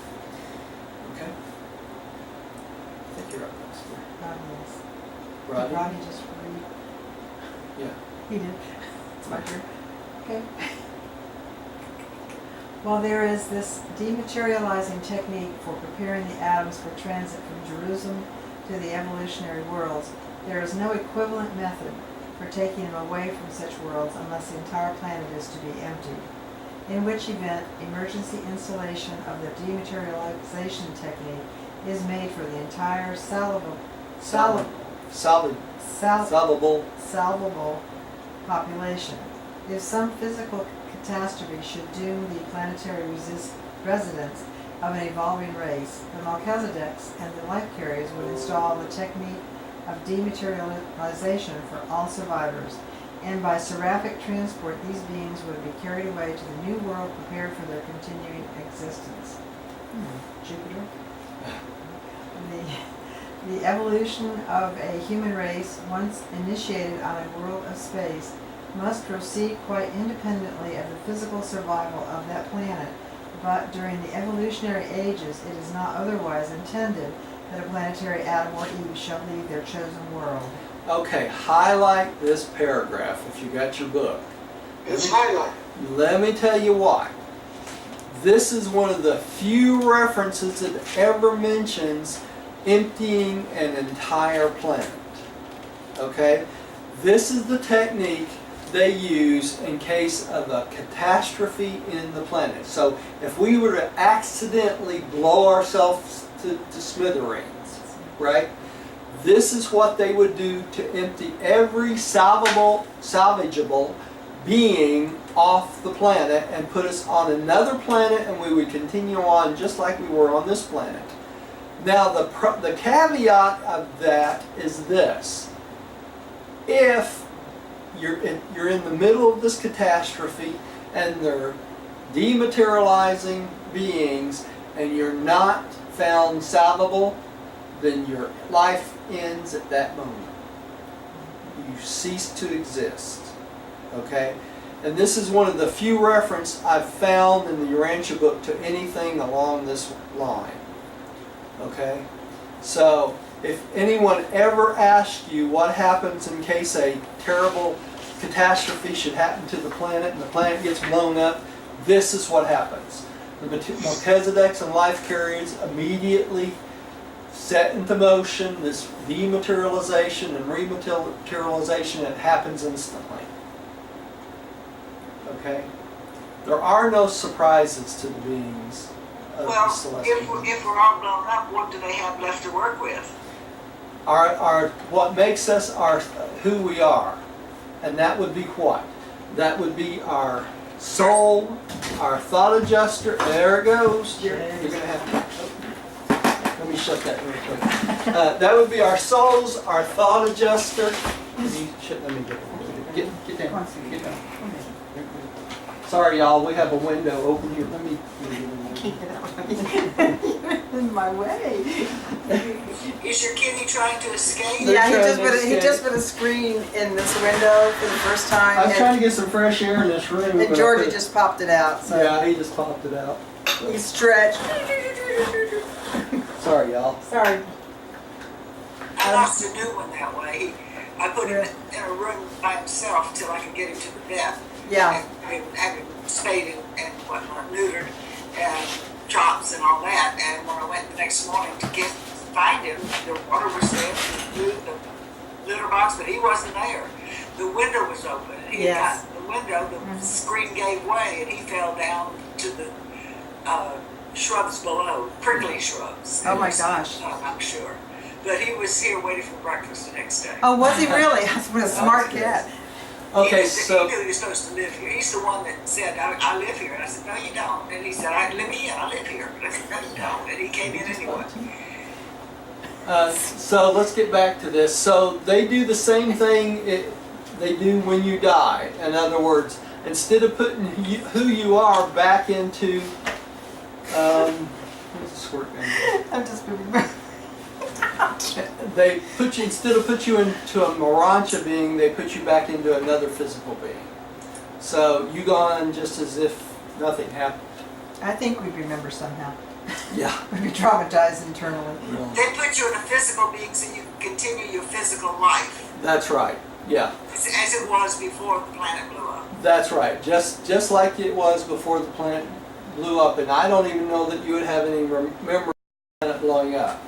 Okay? I think you're up next. Rodney is. Rodney? Rodney just read. Yeah. He did. It's my turn. Okay. While there is this dematerializing technique for preparing the atoms for transit from Jerusalem to the evolutionary worlds, there is no equivalent method for taking them away from such worlds unless the entire planet is to be emptied. In which event, emergency installation of the dematerialization technique is made for the entire salvable population. If some physical catastrophe should doom the planetary residents of an evolving race, the Melchizedeks and the life carriers would install the technique of dematerialization for all survivors, and by seraphic transport these beings would be carried away to the new world prepared for their continuing existence. Jupiter. The evolution of a human race, once initiated on a world of space, must proceed quite independently of the physical survival of that planet, but during the evolutionary ages it is not otherwise intended that a planetary Adam or Eve shall leave their chosen world. Okay, highlight this paragraph if you got your book. It's highlighted. Let me tell you why. This is one of the few references that ever mentions emptying an entire planet. Okay? This is the technique they use in case of a catastrophe in the planet. So if we were to accidentally blow ourselves to smithereens, right? This is what they would do to empty every salvageable being off the planet and put us on another planet, and we would continue on just like we were on this planet. Now the caveat of that is this. If you're in the middle of this catastrophe and they're dematerializing beings and you're not found salvable, then your life ends at that moment. You cease to exist. Okay? And this is one of the few references I've found in the Urantia book to anything along this line. Okay? So, if anyone ever asks you what happens in case a terrible catastrophe should happen to the planet and the planet gets blown up, this is what happens. The Melchizedeks and life carriers immediately set into motion this dematerialization and rematerialization, and it happens instantly. Okay? There are no surprises to the beings of the Well, celestial. if we're all blown up, what do they have left to work with? What makes us who we are. And that would be what? That would be our soul, our thought adjuster. There it goes. You're going to have to... Let me shut that real quick. That would be our souls, our thought adjuster. Let me get down. Get down. Sorry, y'all. We have a window open here. Let me. In my way. Is your kitty trying to escape? They're Yeah, he trying just to he just put a screen in this window for the first time. I was trying to get some fresh air in this room. and but I Georgia couldn't. just popped it out. So Yeah, he just popped it out. he stretched. Sorry, y'all. Sorry. I lost a new one that way. I put him in a room by himself till I could get him to the vet. Yeah. And have him spayed and whatnot, neutered, and chops and all that. And when I went the next morning to find him, the water was there, the litter box, but he wasn't there. The window was open. And he Yes. got the window, the screen gave way, and he fell down to the shrubs below, prickly shrubs. Oh my gosh. I'm sure. But he was here waiting for breakfast the next day. Oh, was he really? What a smart cat. Okay, he so knew he was supposed to live here. He's the one that said, I live here. And I said, no, you don't. And he said, let me in. I live here. And I said, no, you don't. And he came in anyway. so let's get back to this. So they do the same thing they do when you die. In other words, instead of putting who you are back into, where's the squirt gun? I'm just They put you instead of put you into a Morancha being, they put you back into another physical being. So you go on just as if nothing happened. I think we'd remember somehow. Yeah. We'd be traumatized internally. They put you in a physical being so you can continue your physical life That's right. Yeah. as it was before the planet blew up. That's right. Just like it was before the planet blew up, and I don't even know that you would have any memory of the planet blowing up.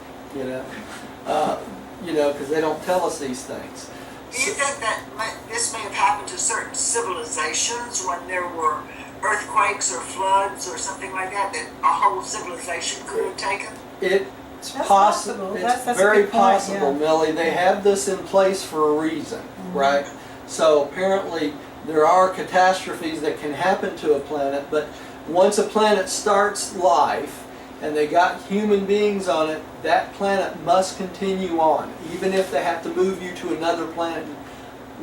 Because they don't tell us these things. Do you think that this may have happened to certain civilizations when there were earthquakes or floods or something like that a whole civilization could have taken? It's That's possible. possible. It's That's a very good point, possible, yeah. Millie. They have this in place for a reason, right? So apparently there are catastrophes that can happen to a planet, but once a planet starts life and they got human beings on it, that planet must continue on, even if they have to move you to another planet and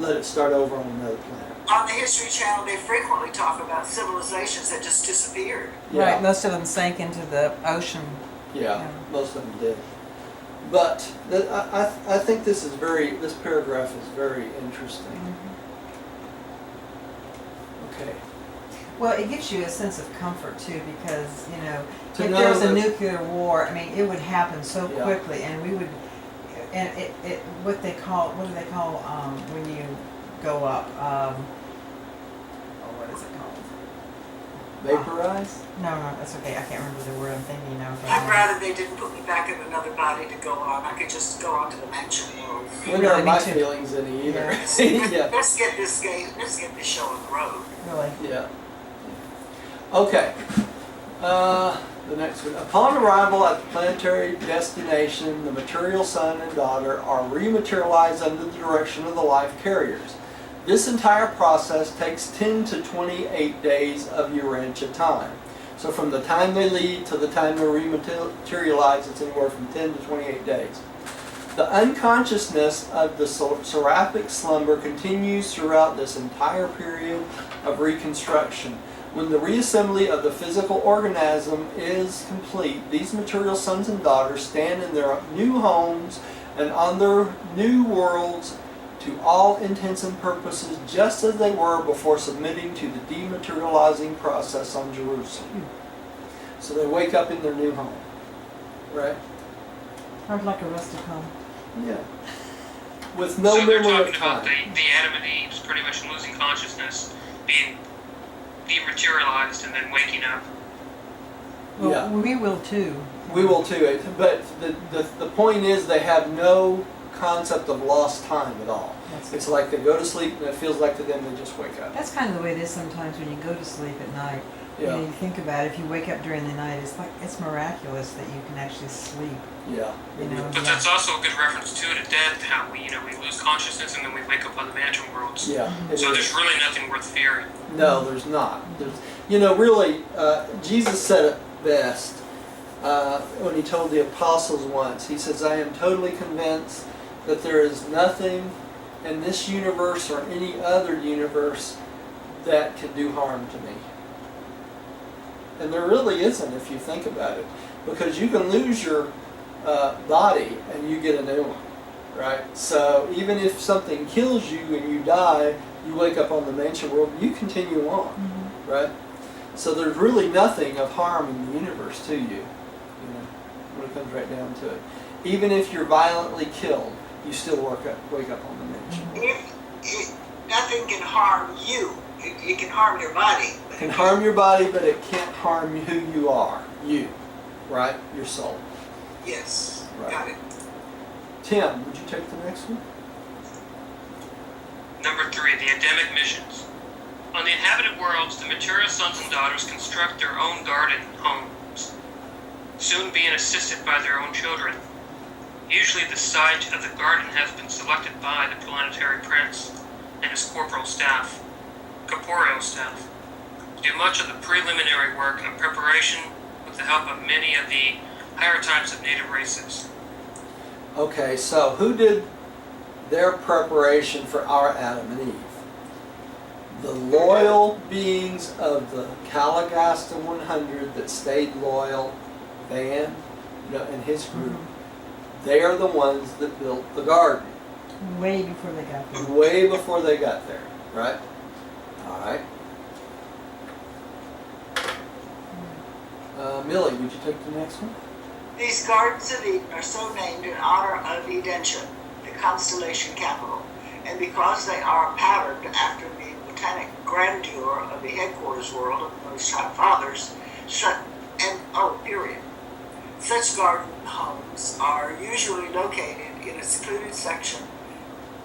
let it start over on another planet. On the History Channel, they frequently talk about civilizations that just disappeared. Yeah. Right, most of them sank into the ocean. Yeah, most of them did. But I think this paragraph is very interesting. Okay. Well, it gives you a sense of comfort too, because To if know there was a that- nuclear war, I mean, it would happen so Yeah. quickly, and we would, and what do they call when you go up? What is it called? Vaporize? No, that's okay. I can't remember the word I'm thinking now. I'd rather they didn't put me back in another body to go on. I could just go on to the mansion world. When are my need to- feelings any either? Yeah. Yeah. Let's get this show on the road. Really. Yeah. Okay. The next one. Upon arrival at the planetary destination, the material son and daughter are rematerialized under the direction of the life carriers. This entire process takes 10 to 28 days of Urantia time. So from the time they leave to the time they rematerialize, it's anywhere from 10 to 28 days. The unconsciousness of the seraphic slumber continues throughout this entire period of reconstruction. When the reassembly of the physical organism is complete, these material sons and daughters stand in their new homes and on their new worlds to all intents and purposes just as they were before submitting to the dematerializing process on Jerusalem. So they wake up in their new home, right? Sounds like a rustic home. Yeah. With no So they're memory of talking about time. the Adam and Eve's pretty much losing consciousness, being dematerialized, and then waking up. Well, Yeah. we will too. We will too, but the point is they have no concept of lost time at all. It's like they go to sleep and it feels like to them they just wake up. That's kind of the way it is sometimes when you go to sleep at night. Yeah. You think about it, if you wake up during the night, it's miraculous that you can actually sleep. Yeah. But that's also a good reference too to death, how we lose consciousness and then we wake up on the mansion worlds. Yeah. it So is. there's really nothing worth fearing. No, there's not. Really, Jesus said it best when he told the apostles once. He says, I am totally convinced that there is nothing in this universe or any other universe that can do harm to me. And there really isn't if you think about it, because you can lose your body and you get a new one, right? So even if something kills you and you die, you wake up on the mansion world, you continue on, right? So there's really nothing of harm in the universe to you, when it comes right down to it. Even if you're violently killed, you still wake up on the mansion world. If nothing can harm you, it can harm your body. It can harm your body, but it can't harm who you are, right? Your soul. Yes, Right. got it. Tim, would you take the next one? Number 3, the endemic missions. On the inhabited worlds, the material sons and daughters construct their own garden homes, soon being assisted by their own children. Usually the site of the garden has been selected by the planetary prince and his corporeal staff, do much of the preliminary work and preparation with the help of many of the higher types of native races. Okay, so who did their preparation for our Adam and Eve? The loyal beings of the Calagasta 100 that stayed loyal, Van, and his group. They are the ones that built the garden. Way before they got there. Way before they got there, right? All right. Millie, would you take the next one? These gardens of Eden are so named in honor of Edentia, the constellation capital, and because they are patterned after the botanic grandeur of the headquarters world of the Most High Fathers, period. Such garden homes are usually located in a secluded section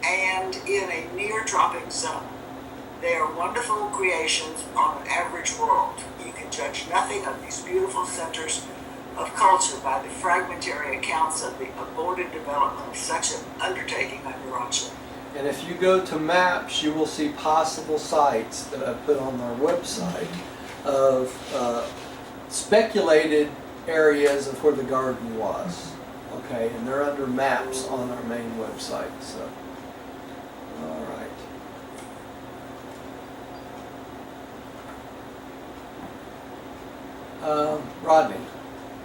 and in a near tropic zone. They are wonderful creations on an average world. You can judge nothing of these beautiful centers of culture by the fragmentary accounts of the aborted development of such an undertaking under Racha. And if you go to maps, you will see possible sites that I've put on our website of speculated areas of where the garden was. Okay, and they're under maps on our main website. So, all right. Rodney.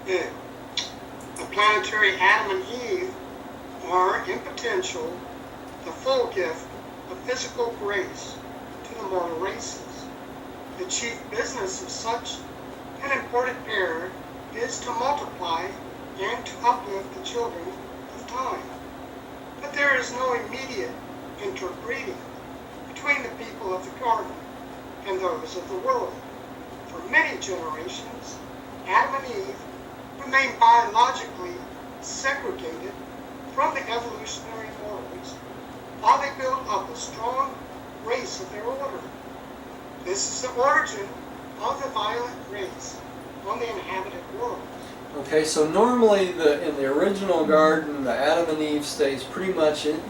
Yeah. The planetary Adam and Eve are, in potential, the full gift of physical grace to the mortal races. The chief business of such an imported pair is to multiply and to uplift the children of time. But there is no immediate interbreeding between the people of the garden and those of the world. For many generations, Adam and Eve remained biologically segregated from the evolutionary mortals while they built up a strong race of their order. This is the origin of the violent race on the inhabited world. Okay, so normally in the original garden, the Adam and Eve stays pretty much in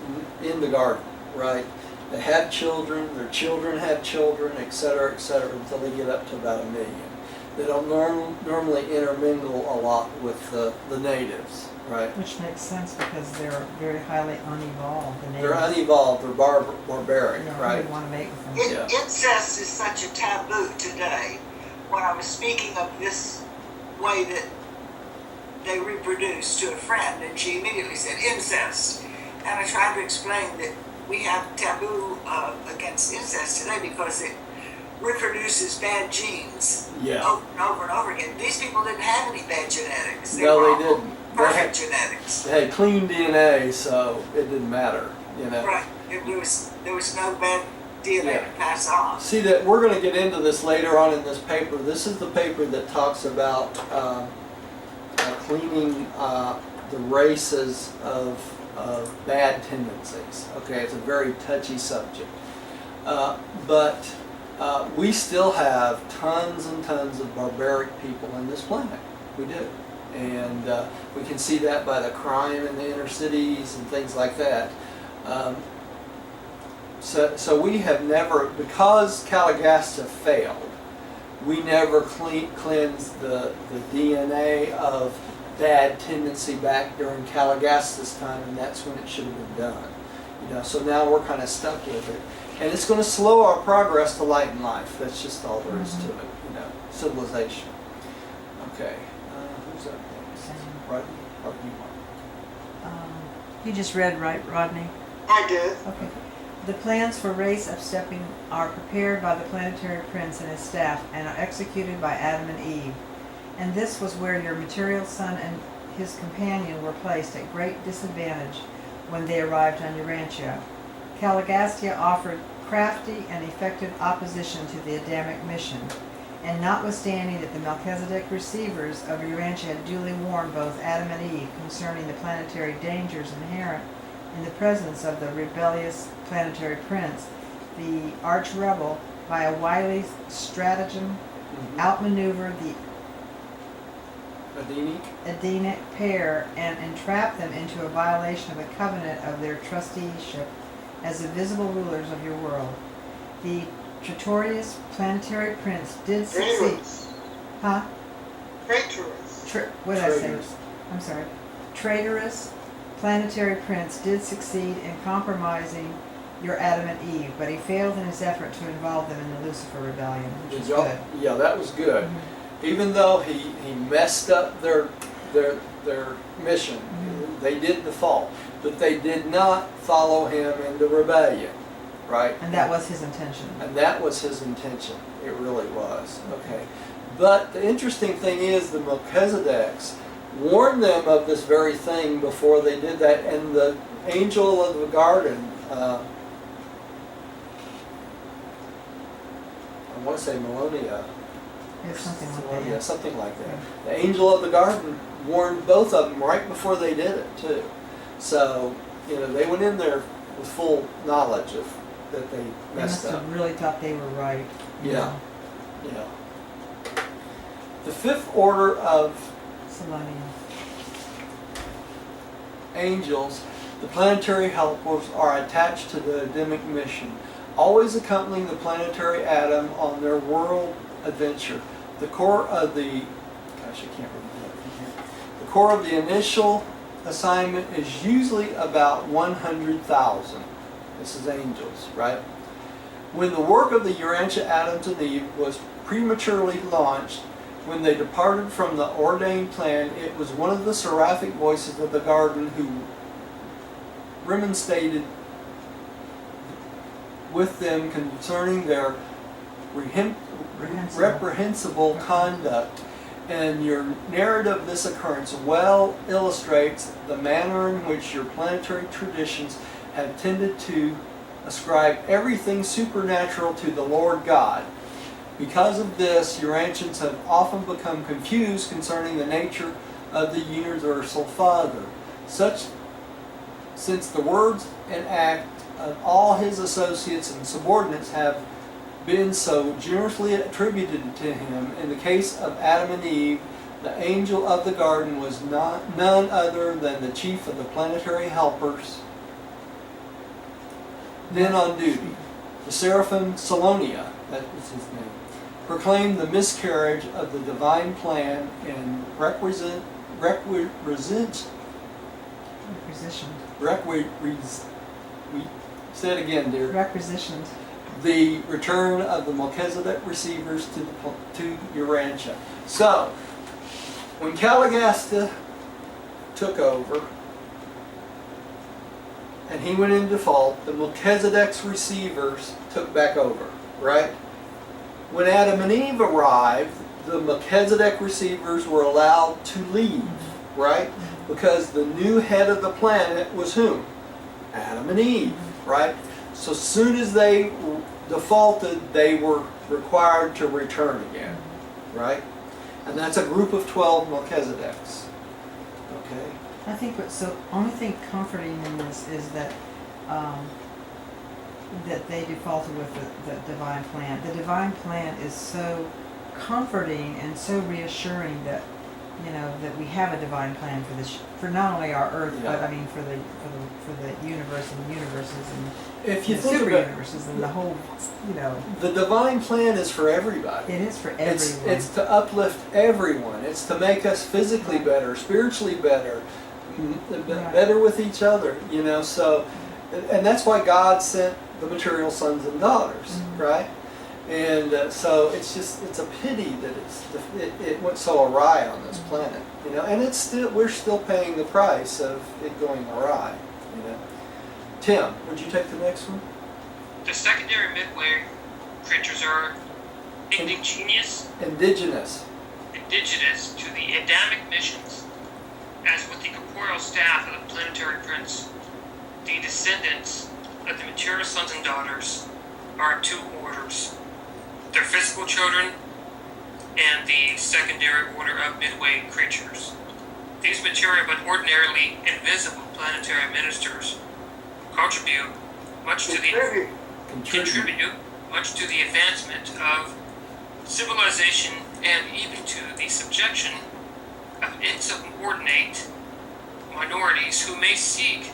the garden, right? They have children, their children have children, etc., until they get up to about 1 million. They don't normally intermingle a lot with the natives, right? Which makes sense because they're very highly unevolved. The They're natives, unevolved, they're barbaric, you know, right? who want to mate with them. Yeah. Incest is such a taboo today. When I was speaking of this way that they reproduce to a friend, and she immediately said incest. And I tried to explain that we have taboo against incest today because it reproduces bad genes Yeah. over and over and over again. These people didn't have any bad genetics. No, were they all didn't. Perfect genetics. They had clean DNA, so it didn't matter, Right. There was no bad DNA Yeah. to pass on. See that we're going to get into this later on in this paper. This is the paper that talks about cleaning the races of bad tendencies. Okay, it's a very touchy subject. But we still have tons and tons of barbaric people on this planet. We do. And we can see that by the crime in the inner cities and things like that. So we have never, because Calagasta failed, we never cleansed the DNA of bad tendency back during Calagasta's time, and that's when it should have been done. So now we're kind of stuck with it. And it's going to slow our progress to light and life. That's just all there is to it, civilization. Okay, who's up next? Rodney? Rodney Mark. You just read, right, Rodney? I did. Okay. The plans for race upstepping are prepared by the planetary prince and his staff and are executed by Adam and Eve. And this was where your material son and his companion were placed at great disadvantage when they arrived on Urantia. Caligastia offered crafty and effective opposition to the Adamic mission, and notwithstanding that the Melchizedek receivers of Urantia had duly warned both Adam and Eve concerning the planetary dangers inherent in the presence of the rebellious planetary prince, the arch-rebel, by a wily stratagem, outmaneuvered the Adenic pair and entrapped them into a violation of the covenant of their trusteeship as the visible rulers of your world. The traitorous planetary prince did succeed. Traitorous. Huh? Traitorous. What did I say? Traitors. I'm sorry. Traitorous planetary prince did succeed in compromising your Adam and Eve, but he failed in his effort to involve them in the Lucifer rebellion, which was good. Yeah, that was good. Mhm. Even though he messed up their mission, they did default, but they did not follow him into rebellion, right? And that was his intention. And that was his intention. It really was. Okay. But the interesting thing is the Melchizedeks warned them of this very thing before they did that, and the angel of the garden, I want to say Melonia. It's something like that. Yeah, something like that. The angel of the garden warned both of them right before they did it too. So, they went in there with full knowledge of that they They messed must up. have really thought they were right. you Yeah. know. Yeah. The fifth order of Selenium. angels, the planetary helpers, are attached to the Adamic mission, always accompanying the planetary Adam on their world adventure. The core of the, gosh, I can't read that from here. The core of the initial assignment is usually about 100,000. This is angels, right? When the work of the Urantia Adam and Eve was prematurely launched, when they departed from the ordained plan, it was one of the seraphic voices of the garden who remonstrated with them concerning their reprehensible conduct. And your narrative of this occurrence well illustrates the manner in which your planetary traditions have tended to ascribe everything supernatural to the Lord God. Because of this, your ancients have often become confused concerning the nature of the universal Father. Since the words and act of all his associates and subordinates have been so generously attributed to him, in the case of Adam and Eve, the angel of the garden was none other than the chief of the planetary helpers, then on duty. The seraphim Selonia, that was his name, proclaimed the miscarriage of the divine plan and say it again, dear. Requisitioned. The return of the Melchizedek receivers to Urantia. So, when Caligastia took over, and he went in default, the Melchizedek's receivers took back over, right? When Adam and Eve arrived, the Melchizedek receivers were allowed to leave, right? Because the new head of the planet was whom? Adam and Eve, right? So soon as they defaulted, they were required to return again, right? And that's a group of 12 Melchizedeks. Okay? I think what's the only thing comforting in this is that that they defaulted with the divine plan. The divine plan is so comforting and so reassuring that that we have a divine plan for this, for not only our Earth, Yeah. but I mean for the universe and the universes and If you the think super about universes and the whole the divine plan is for everybody. it is for everyone. It's to uplift everyone. It's to make us physically better, spiritually better, Right. better with each other. So And that's why God sent the material sons and daughters, right? And so it's a pity that it went so awry on this planet, you know. And we're still paying the price of it going awry, you know. Tim, would you take the next one? The secondary midway creatures are indigenous to the Adamic missions. As with the corporeal staff of the Planetary Prince, the descendants of the material sons and daughters are of two orders: their physical children and the secondary order of midway creatures. These material but ordinarily invisible planetary ministers contribute much to the advancement of civilization and even to the subjection of insubordinate minorities who may seek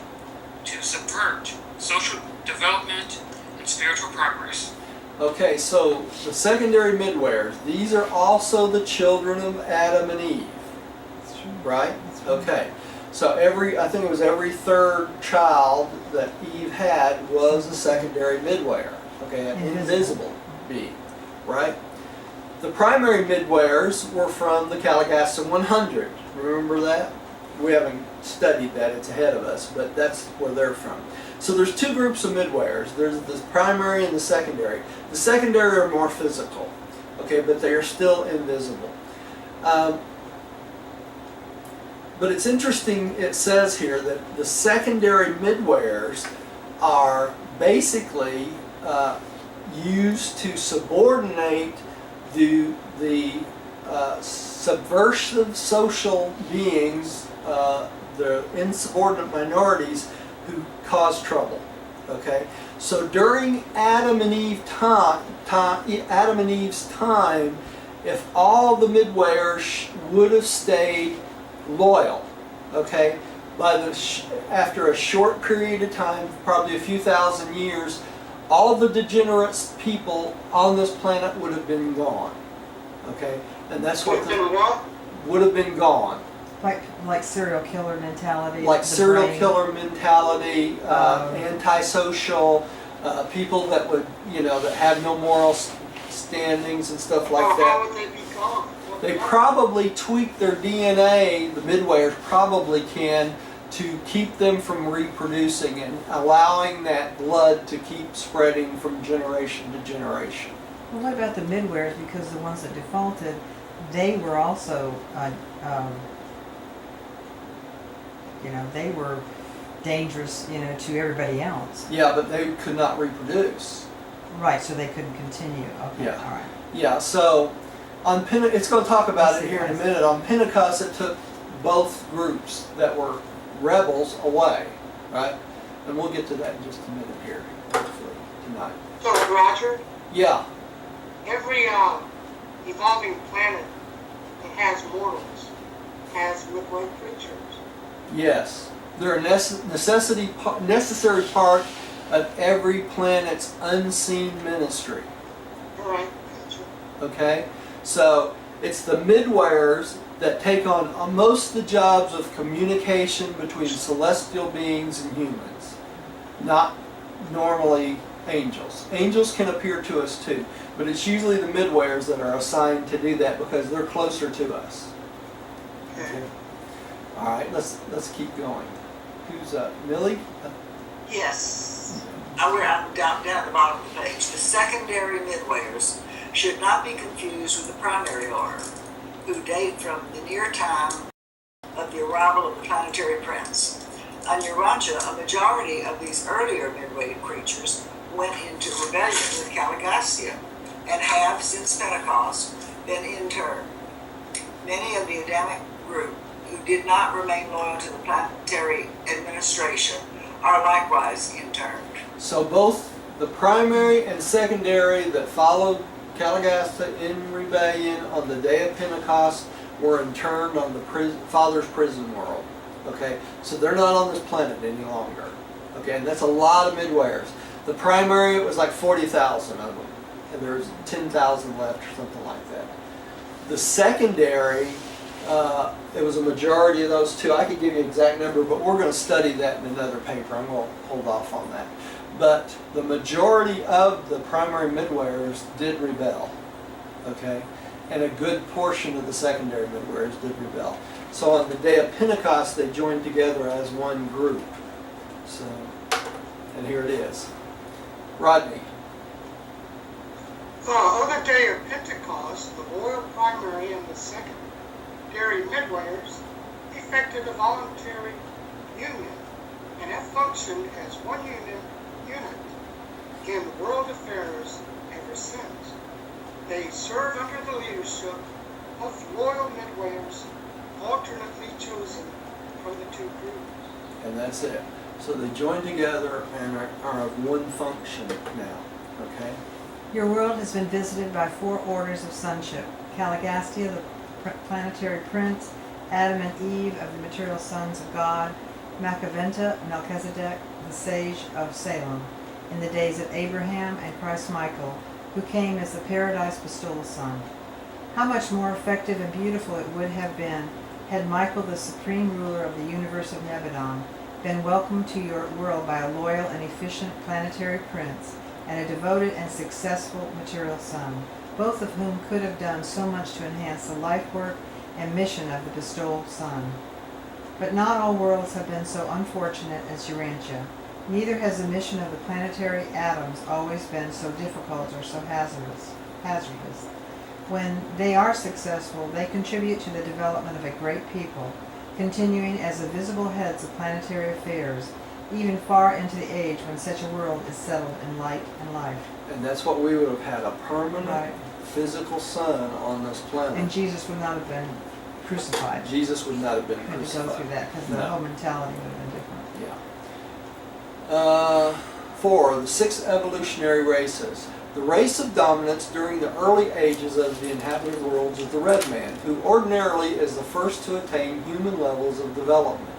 to subvert social development and spiritual progress. Okay, so the secondary midwares, these are also the children of Adam and Eve, That's true. right? That's right. Okay, so I think it was every third child that Eve had was a secondary midware, okay, an invisible being, right? The primary midwares were from the Caligastan 100. Remember that? We haven't studied that, it's ahead of us, but that's where they're from. So there's two groups of midwares. There's the primary and the secondary. The secondary are more physical, okay, but they are still invisible. But it's interesting, it says here that the secondary midwares are basically used to subordinate the subversive social beings, the insubordinate minorities who cause trouble. Okay, so during Adam and Eve's time, if all the midwares would have stayed loyal, okay, after a short period of time, probably a few thousand years, all the degenerate people on this planet would have been gone. Okay, and that's what would have been gone. Like serial killer mentality. Like the serial brain. killer mentality, antisocial, people that would, that have no moral standings and stuff like How that. would they be gone? They probably tweak their DNA, the midwares probably can, to keep them from reproducing and allowing that blood to keep spreading from generation to generation. Well, what about the midwares? Because the ones that defaulted, they were also, they were dangerous, to everybody else. Yeah, but they could not reproduce. Right, so they couldn't continue. Okay, Yeah. all right. Yeah, so it's going to talk about it here in a minute. On Pentecost, it took both groups that were rebels away, right? And we'll get to that in just a minute here, hopefully, tonight. So, Roger, Yeah, every evolving planet that has mortals has midway creatures. yes. They're a necessary part of every planet's unseen ministry. All right, gotcha. Okay? So it's the midwares that take on most of the jobs of communication between celestial beings and humans, not normally angels. Angels can appear to us too, but it's usually the midwares that are assigned to do that because they're closer to us. Okay. All right, let's keep going. Who's up? Millie? Yes. We're down at the bottom of the page. The secondary midwayers should not be confused with the primary order, who date from the near time of the arrival of the Planetary Prince. On Urantia, a majority of these earlier midway creatures went into rebellion with Caligastia and have, since Pentecost, been interned. Many of the Adamic group who did not remain loyal to the planetary administration are likewise interned. So both the primary and secondary that followed Caligastia in rebellion on the day of Pentecost were interned on the Father's prison world. Okay, so they're not on this planet any longer. Okay, and that's a lot of midwares. The primary, it was like 40,000 of them, and there's 10,000 left or something like that. The secondary It was a majority of those two. I could give you an exact number, but we're going to study that in another paper. I'm going to hold off on that. But the majority of the primary midwayers did rebel, okay? And a good portion of the secondary midwayers did rebel. So on the day of Pentecost, they joined together as one group. So, and here it is. Rodney. On the day of Pentecost, the loyal primary and the secondary midwayers effected a voluntary union and have functioned as one unit in world affairs ever since. They serve under the leadership of loyal midwayers, alternately chosen from the two groups. And that's it. So they join together and are of one function now, okay? Your world has been visited by 4 orders of sonship: Caligastia, the planetary prince; Adam and Eve, of the material sons of God; Macaventa, Melchizedek, the sage of Salem, in the days of Abraham; and Christ Michael, who came as the paradise bestowal son. How much more effective and beautiful it would have been had Michael, the supreme ruler of the universe of Nebadon, been welcomed to your world by a loyal and efficient planetary prince and a devoted and successful material son, both of whom could have done so much to enhance the life work and mission of the bestowal son. But not all worlds have been so unfortunate as Urantia. Neither has the mission of the planetary atoms always been so difficult or so hazardous. When they are successful, they contribute to the development of a great people, continuing as the visible heads of planetary affairs, even far into the age when such a world is settled in light and life. And that's what we would have had, a permanent Right. physical son on this planet. And Jesus would not have been crucified. Jesus would not have been Had to crucified. go through that because the No. whole mentality would have been different. Yeah. 4. The 6 evolutionary races. The race of dominance during the early ages of the inhabited worlds is the red man, who ordinarily is the first to attain human levels of development.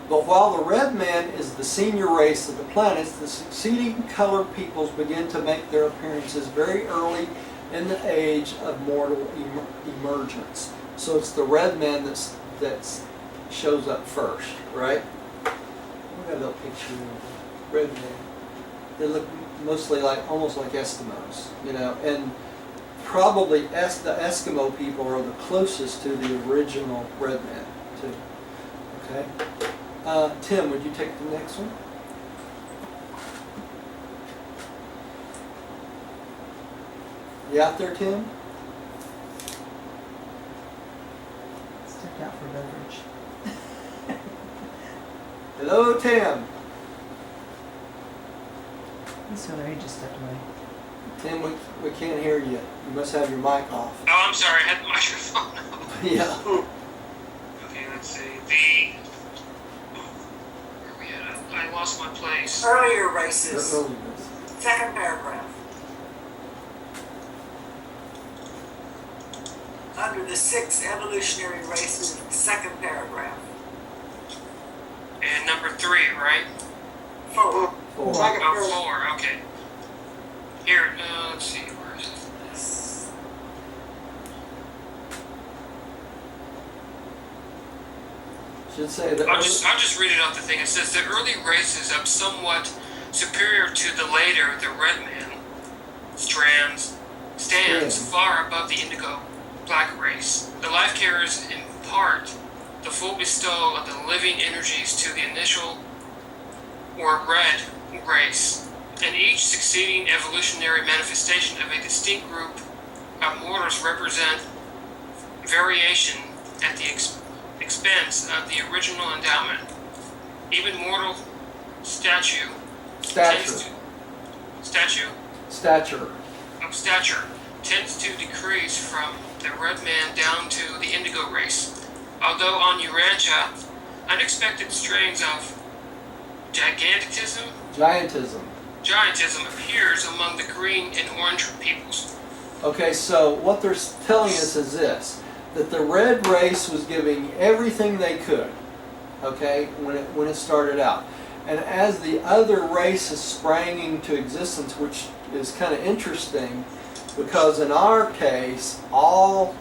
But while the red man is the senior race of the planets, the succeeding colored peoples begin to make their appearances very early in the age of mortal emergence. So it's the red man that shows up first, right? We got a little picture of the red man. They look mostly almost like Eskimos, you know, and probably the Eskimo people are the closest to the original red man, too. Okay? Tim, would you take the next one? You out there, Tim? Stepped out for beverage. Hello, Tim. This one, he just stepped away. Tim, we can't hear you. You must have your mic off. Oh, I'm sorry, I had the microphone up. Yeah. Okay, let's see. Where are we at? I lost my place. Earlier races. Early races. Second paragraph. Under the 6 evolutionary races, second paragraph. And number 3, right? 4. Four. Second Oh, paragraph. 4, okay. Here, let's see, where is it? Should say that. I'll just read it off the thing. It says the early races up somewhat superior to the later, the red man, stands far above the indigo black race. The life carriers impart the full bestowal of the living energies to the initial or red race, and each succeeding evolutionary manifestation of a distinct group of mortals represent variation at the expense of the original endowment. Even mortal stature tends to decrease from the red man down to the indigo race. Although on Urantia, unexpected strains of giantism appears among the green and orange peoples. Okay, so what they're telling us is this, that the red race was giving everything they could, okay, when it started out. And as the other races sprang into existence, which is kind of interesting, because in our case, all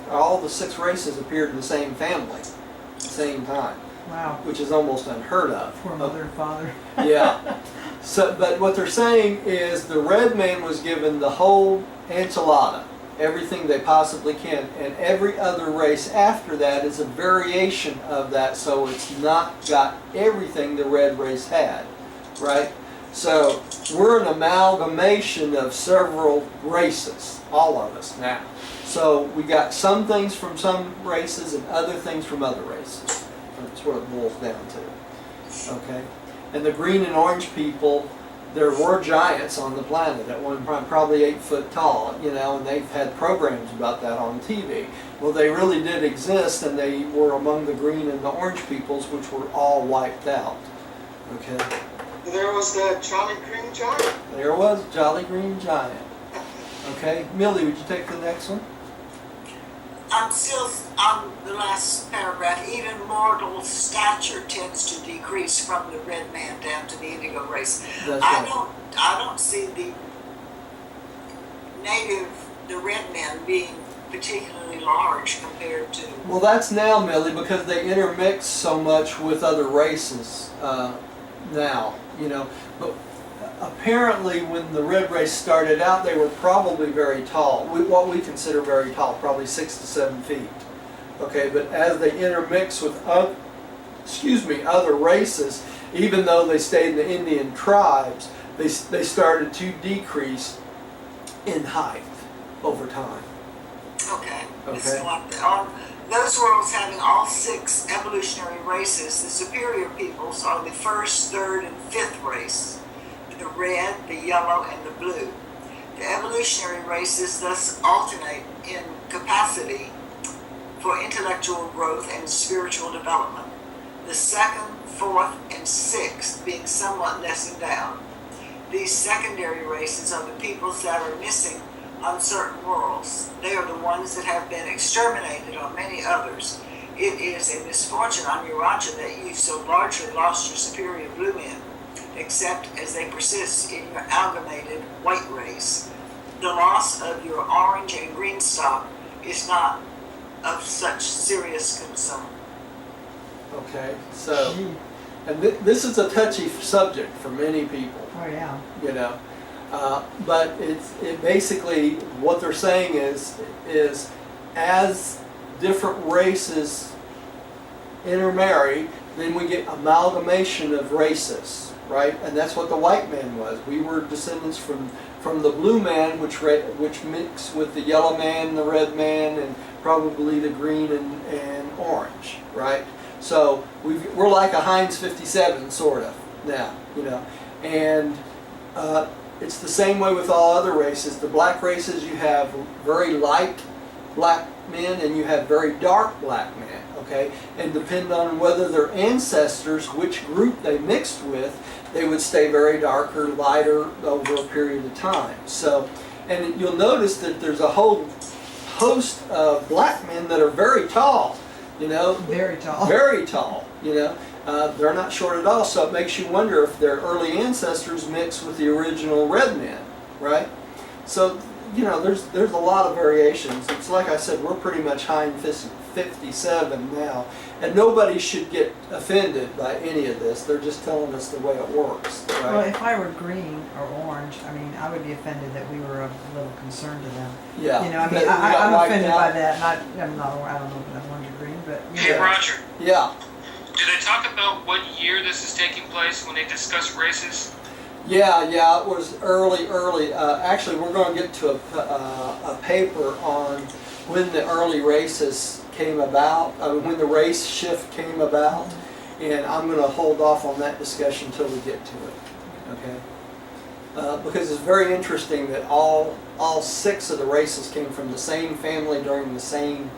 all the six races appeared in the same family at the same time, Wow. which is almost unheard of. Poor mother and father. Yeah. So, but what they're saying is the red man was given the whole enchilada, everything they possibly can, and every other race after that is a variation of that, so it's not got everything the red race had, right? So we're an amalgamation of several races, all of us now. So we got some things from some races and other things from other races. That's what it boils down to. Okay? And the green and orange people, there were giants on the planet at one point, probably 8 foot tall, you know, and they've had programs about that on TV. Well, they really did exist, and they were among the green and the orange peoples, which were all wiped out. Okay? There was the Jolly Green Giant. There was Jolly Green Giant. Okay? Millie, would you take the next one? I'm still on the last paragraph. Even mortal stature tends to decrease from the red man down to the indigo race. That's I right. don't see the red men being particularly large compared to. Well, that's now, Millie, because they intermix so much with other races now, you know. But apparently when the red race started out, they were probably very tall, what we consider very tall, probably 6 to 7 feet. Okay, but as they intermix with other races, even though they stayed in the Indian tribes, they started to decrease in height over time. Okay. Let's Okay. go on. On those worlds having all 6 evolutionary races, the superior peoples are the first, third, and fifth race. The red, the yellow, and the blue. The evolutionary races thus alternate in capacity for intellectual growth and spiritual development, the second, fourth, and sixth being somewhat lessened down. These secondary races are the peoples that are missing on certain worlds. They are the ones that have been exterminated on many others. It is a misfortune on your Raja that you so largely lost your superior blue men, except as they persist in your amalgamated white race. The loss of your orange and green stock is not of such serious concern. Okay, so, Gee. and this is a touchy subject for many people, Oh, yeah. you know. But it basically, what they're saying is as different races intermarry, then we get amalgamation of races, right? And that's what the white man was. We were descendants from the blue man, which mixed with the yellow man, the red man, and probably the green and orange, right? So we're like a Heinz 57 sort of now, you know. And it's the same way with all other races. The black races, you have very light black men and you have very dark black men, okay? And depending on whether their ancestors, which group they mixed with, they would stay very dark or lighter over a period of time. So, and you'll notice that there's a whole host of black men that are very tall, you know? Very tall. Very tall, you know? They're not short at all, so it makes you wonder if their early ancestors mixed with the original red men, right? So, you know, there's a lot of variations. It's like I said, we're pretty much Heinz 57 now, and nobody should get offended by any of this. They're just telling us the way it works, right? Well, if I were green or orange, I mean, I would be offended that we were of little concern to them. Yeah. You know, I that mean, we got I'm wiped offended out. by that. I'm not, I don't know if I'm orange or green, but you Hey, know. Roger, Yeah. do they talk about what year this is taking place when they discuss races? Yeah, it was early. Actually, we're going to get to a paper on when the early races came about, when the race shift came about, and I'm going to hold off on that discussion until we get to it, okay? Because it's very interesting that all 6 of the races came from the same family during the same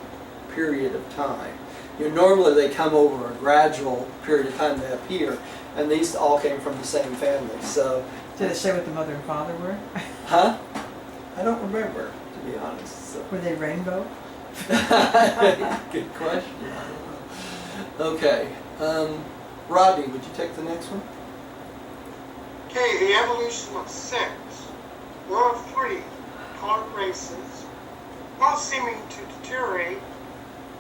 period of time. You know, normally they come over a gradual period of time to appear, and these all came from the same family. So, Did it say what the mother and father were? huh? I don't remember, to be honest. So. Were they rainbow? Good question. I don't know. Okay, Rodney, would you take the next one? Okay, the evolution of 6. World 3, colored races. most seeming to deteriorate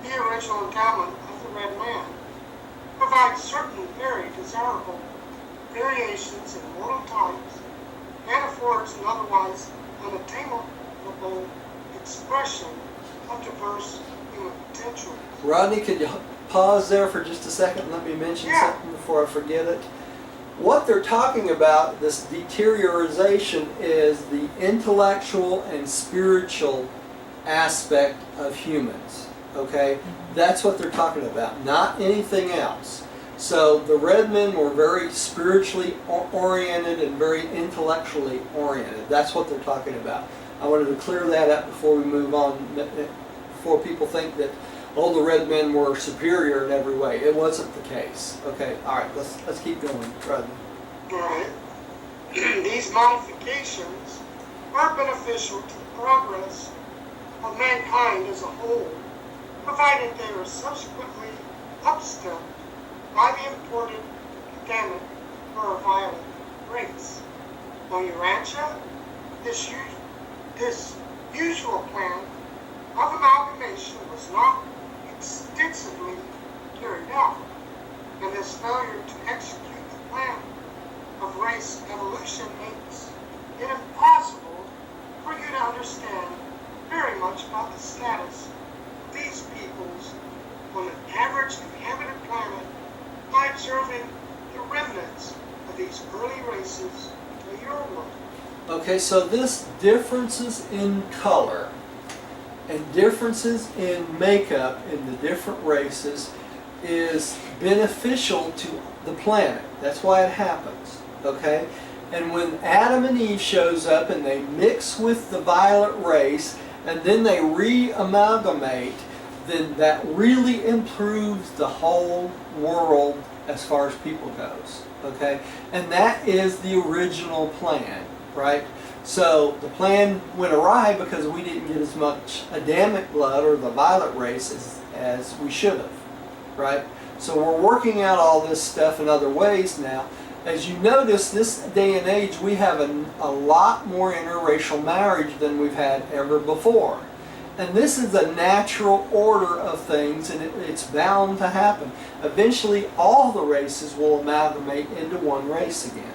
the original endowment of the red man, provides certain very desirable variations in mortal types, and affords an otherwise unattainable expression of diverse human potential. Rodney, could you pause there for just a second and let me mention something before I forget it? What they're talking about, this deterioration, is the intellectual and spiritual aspect of humans. Okay? That's what they're talking about, not anything else. So the red men were very spiritually oriented and very intellectually oriented. That's what they're talking about. I wanted to clear that up before we move on, before people think that, oh, the red men were superior in every way. It wasn't the case. Okay, all right, let's keep going, Rodney. All right. These modifications are beneficial to the progress of mankind as a whole, provided they are subsequently upstepped by the imported gamut or a violent race. On Urantia, this usual plan of amalgamation was not extensively carried out, and this failure to execute the plan of race evolution makes it impossible for you to understand very much about the status of these peoples on an average inhabited planet by observing the remnants of these early races of your world. Okay, so this differences in color and differences in makeup in the different races is beneficial to the planet. That's why it happens. Okay? And when Adam and Eve shows up and they mix with the violet race and then they re-amalgamate, then that really improves the whole world as far as people goes. Okay? And that is the original plan, right? So the plan went awry because we didn't get as much Adamic blood or the violet race as we should have, right? So we're working out all this stuff in other ways now. As you notice, this day and age, we have a lot more interracial marriage than we've had ever before. And this is a natural order of things, and it's bound to happen. Eventually, all the races will amalgamate into one race again.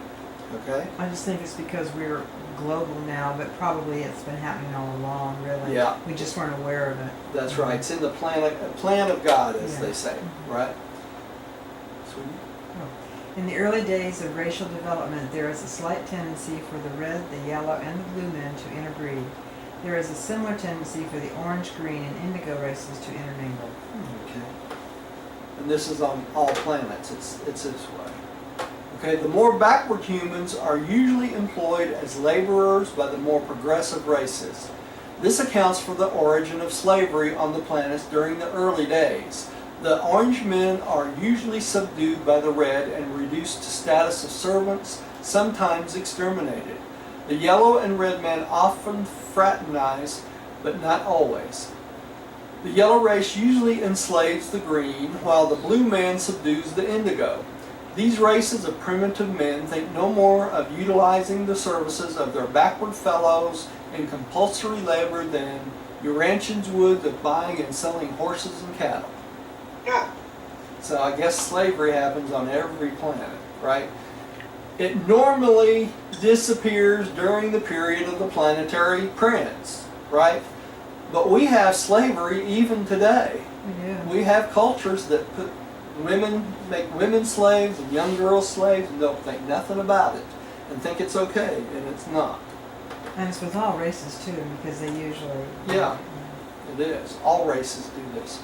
Okay? I just think it's because we're global now, but probably it's been happening all along, really. Yeah. We just weren't aware of it. That's right. It's in the plan of God, as Yeah. they say, right? Sweetie? In the early days of racial development, there is a slight tendency for the red, the yellow, and the blue men to interbreed. There is a similar tendency for the orange, green, and indigo races to intermingle. Okay. And this is on all planets. It's this way. Okay, the more backward humans are usually employed as laborers by the more progressive races. This accounts for the origin of slavery on the planets during the early days. The orange men are usually subdued by the red and reduced to status of servants, sometimes exterminated. The yellow and red men often fraternize, but not always. The yellow race usually enslaves the green, while the blue man subdues the indigo. These races of primitive men think no more of utilizing the services of their backward fellows in compulsory labor than Urantians would of buying and selling horses and cattle. Yeah. So I guess slavery happens on every planet, right? It normally disappears during the period of the planetary prince, right? But we have slavery even today. We do. We have cultures that make women slaves and young girls slaves and don't think nothing about it and think it's okay, and it's not. And it's with all races too, because they usually. Yeah, it is. All races do this.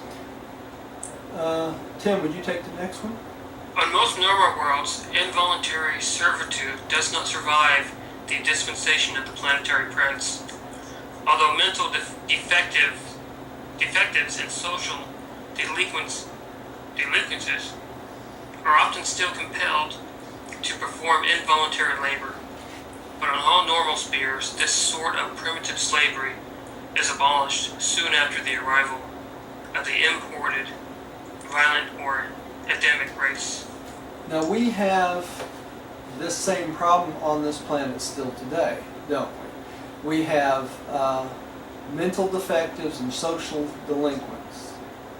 Tim, would you take the next one? On most normal worlds, involuntary servitude does not survive the dispensation of the planetary prince. Although mental defectives and social delinquencies are often still compelled to perform involuntary labor. But on all normal spheres, this sort of primitive slavery is abolished soon after the arrival of the imported, violent or Adamic race. Now we have this same problem on this planet still today, don't we? We have mental defectives and social delinquents.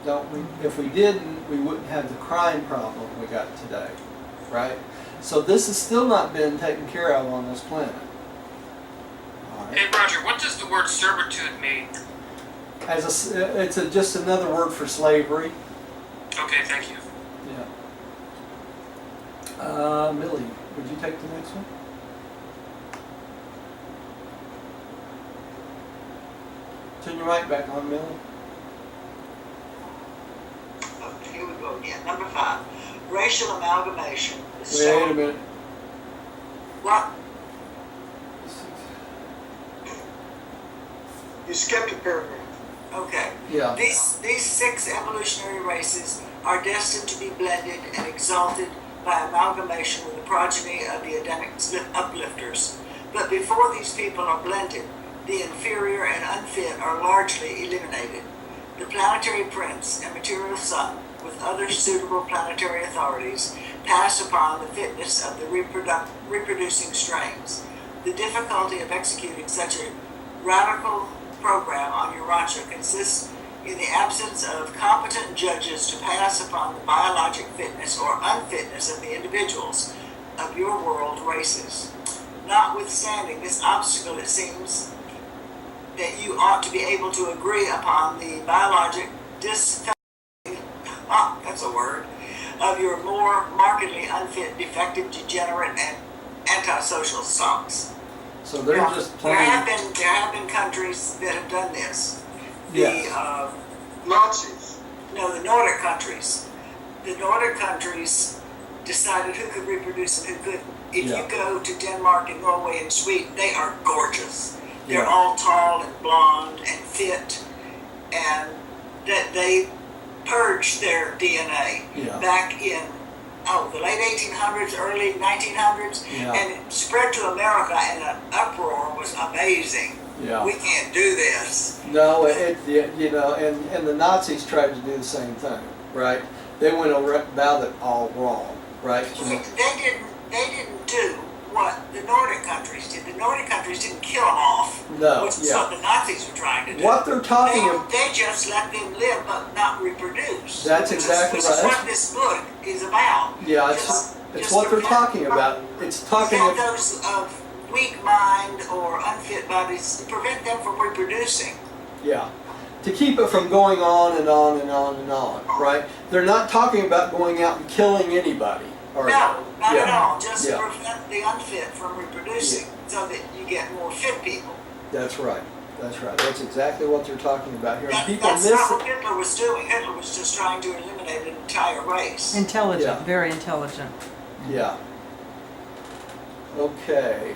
Don't we? If we didn't, we wouldn't have the crime problem we got today, right? So this has still not been taken care of on this planet. All right. Hey, Roger, what does the word servitude mean? It's just another word for slavery. Okay, thank you. Yeah. Millie, would you take the next one? Turn your mic back on, Millie. Okay, here we go again. Number 5, racial amalgamation. Wait a minute. What? You skipped a paragraph. Okay. Yeah. These 6 evolutionary races are destined to be blended and exalted by amalgamation with the progeny of the Adamic uplifters. But before these people are blended, the inferior and unfit are largely eliminated. The planetary prince and material sun, with other suitable planetary authorities, pass upon the fitness of the reproducing strains. The difficulty of executing such a radical program on Urantia consists in the absence of competent judges to pass upon the biologic fitness or unfitness of the individuals of your world races. Notwithstanding this obstacle, it seems that you ought to be able to agree upon the biologic that's a word, of your more markedly unfit, defective, degenerate, and antisocial stocks. So they're just There playing. have been countries that have done this. Yes. Nazis. The Nordic countries. The Nordic countries decided who could reproduce and who couldn't. If Yeah. you go to Denmark and Norway and Sweden, they are gorgeous. They're Yeah. all tall and blonde and fit, and that they purged their DNA Yeah. back in the late 1800s, early 1900s, Yeah. and it spread to America, and the uproar was amazing. Yeah. We can't do this. No, and the Nazis tried to do the same thing, right? They went about it all wrong, right? They didn't do what the Nordic countries did. The Nordic countries didn't kill them off, No, which is yeah. what the Nazis were trying to do. What they're talking about. They just let them live but not reproduce. That's exactly which right. is what this book is about. Yeah, Just it's what they're prevent- talking about. It's talking Prevent about. those of weak mind or unfit bodies, prevent them from reproducing. Yeah. To keep it from going on and on and on and on, right? They're not talking about going out and killing anybody. Or, No, not at yeah. all. Just Yeah. prevent the unfit from reproducing so that you get more fit people. That's right. That's right. That's exactly what they're talking about here. And That, people that's miss not what it. Hitler was doing. Hitler was just trying to eliminate an entire race. Intelligent, Yeah. very intelligent. Yeah. Okay.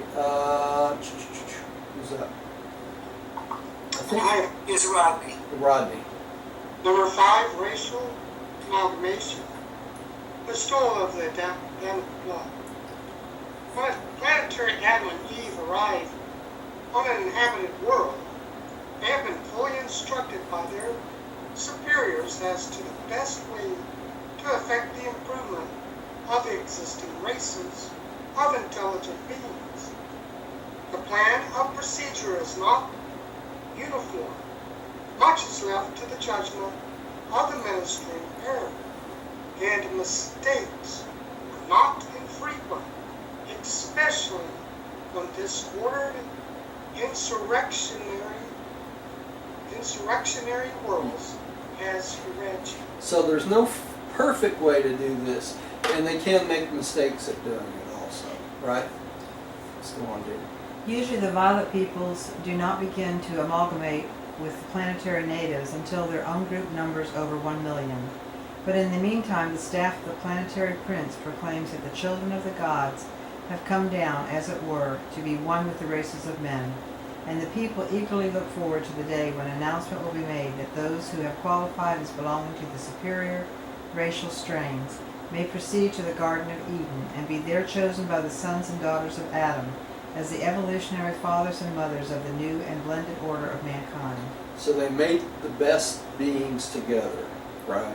Who's that? I think Is Rodney. Rodney. Number 5, racial amalgamation. Bestowal of the Adamic blood. When planetary Adam and Eve arrive on an inhabited world, they have been fully instructed by their superiors as to the best way to effect the improvement of the existing races of intelligent beings. The plan of procedure is not uniform. Much is left to the judgment of the ministering error, and mistakes are not infrequent, especially when disordered insurrectionary worlds has heredity. So there's no perfect way to do this, and they can make mistakes at doing it also, right? Let's go on, dude. Usually the violet peoples do not begin to amalgamate with the planetary natives until their own group numbers over 1 million. But in the meantime, the staff of the planetary prince proclaims that the children of the gods have come down, as it were, to be one with the races of men. And the people eagerly look forward to the day when announcement will be made that those who have qualified as belonging to the superior racial strains may proceed to the Garden of Eden and be there chosen by the sons and daughters of Adam as the evolutionary fathers and mothers of the new and blended order of mankind. So they made the best beings together, right?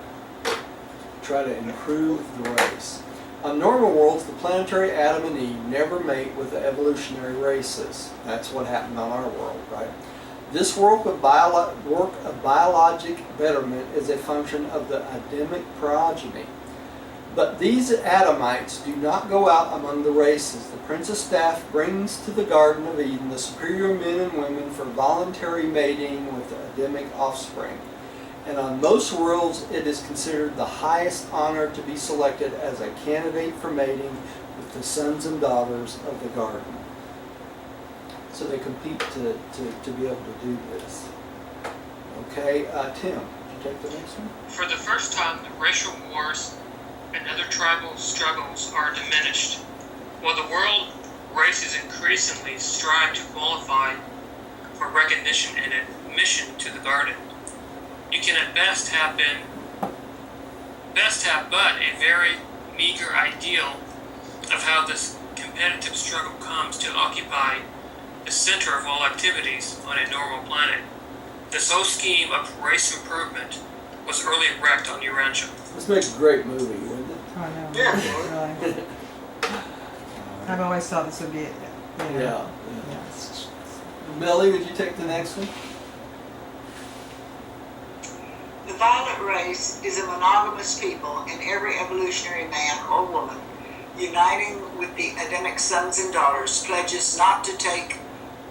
Try to improve the race. On normal worlds, the planetary Adam and Eve never mate with the evolutionary races. That's what happened on our world, right? This work of biologic betterment is a function of the Adamic progeny. But these Adamites do not go out among the races. The Prince of Staff brings to the Garden of Eden the superior men and women for voluntary mating with the Adamic offspring. And on most worlds it is considered the highest honor to be selected as a candidate for mating with the sons and daughters of the garden. So they compete to be able to do this. Okay, Tim, would you take the next one? For the first time, the racial wars and other tribal struggles are diminished, while the world races increasingly strive to qualify for recognition and admission to the garden. You can at best have but a very meager ideal of how this competitive struggle comes to occupy the center of all activities on a normal planet. This whole scheme of race improvement was early wrecked on Urantia. This makes a great movie, wouldn't it? Oh, no. Yeah. Really. I've always thought this would be, Yeah. Yes. Millie, would you take the next one? The violet race is a monogamous people, and every evolutionary man or woman uniting with the Adamic sons and daughters pledges not to take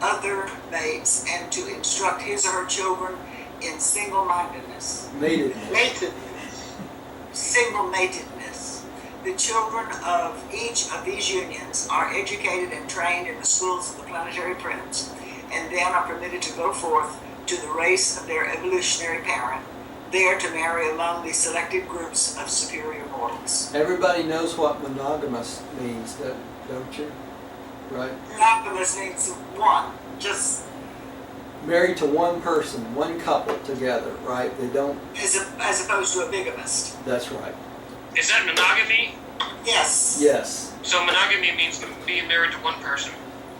other mates and to instruct his or her children in single-mindedness. Mated. Single-matedness. The children of each of these unions are educated and trained in the schools of the Planetary Prince, and then are permitted to go forth to the race of their evolutionary parent, there to marry among the selected groups of superior mortals. Everybody knows what monogamous means, don't you? Right? Monogamous means one, just Married to one person, one couple together, right? They don't, as opposed to a bigamist. that's right. Is that monogamy? Yes. Yes. So monogamy means being married to one person.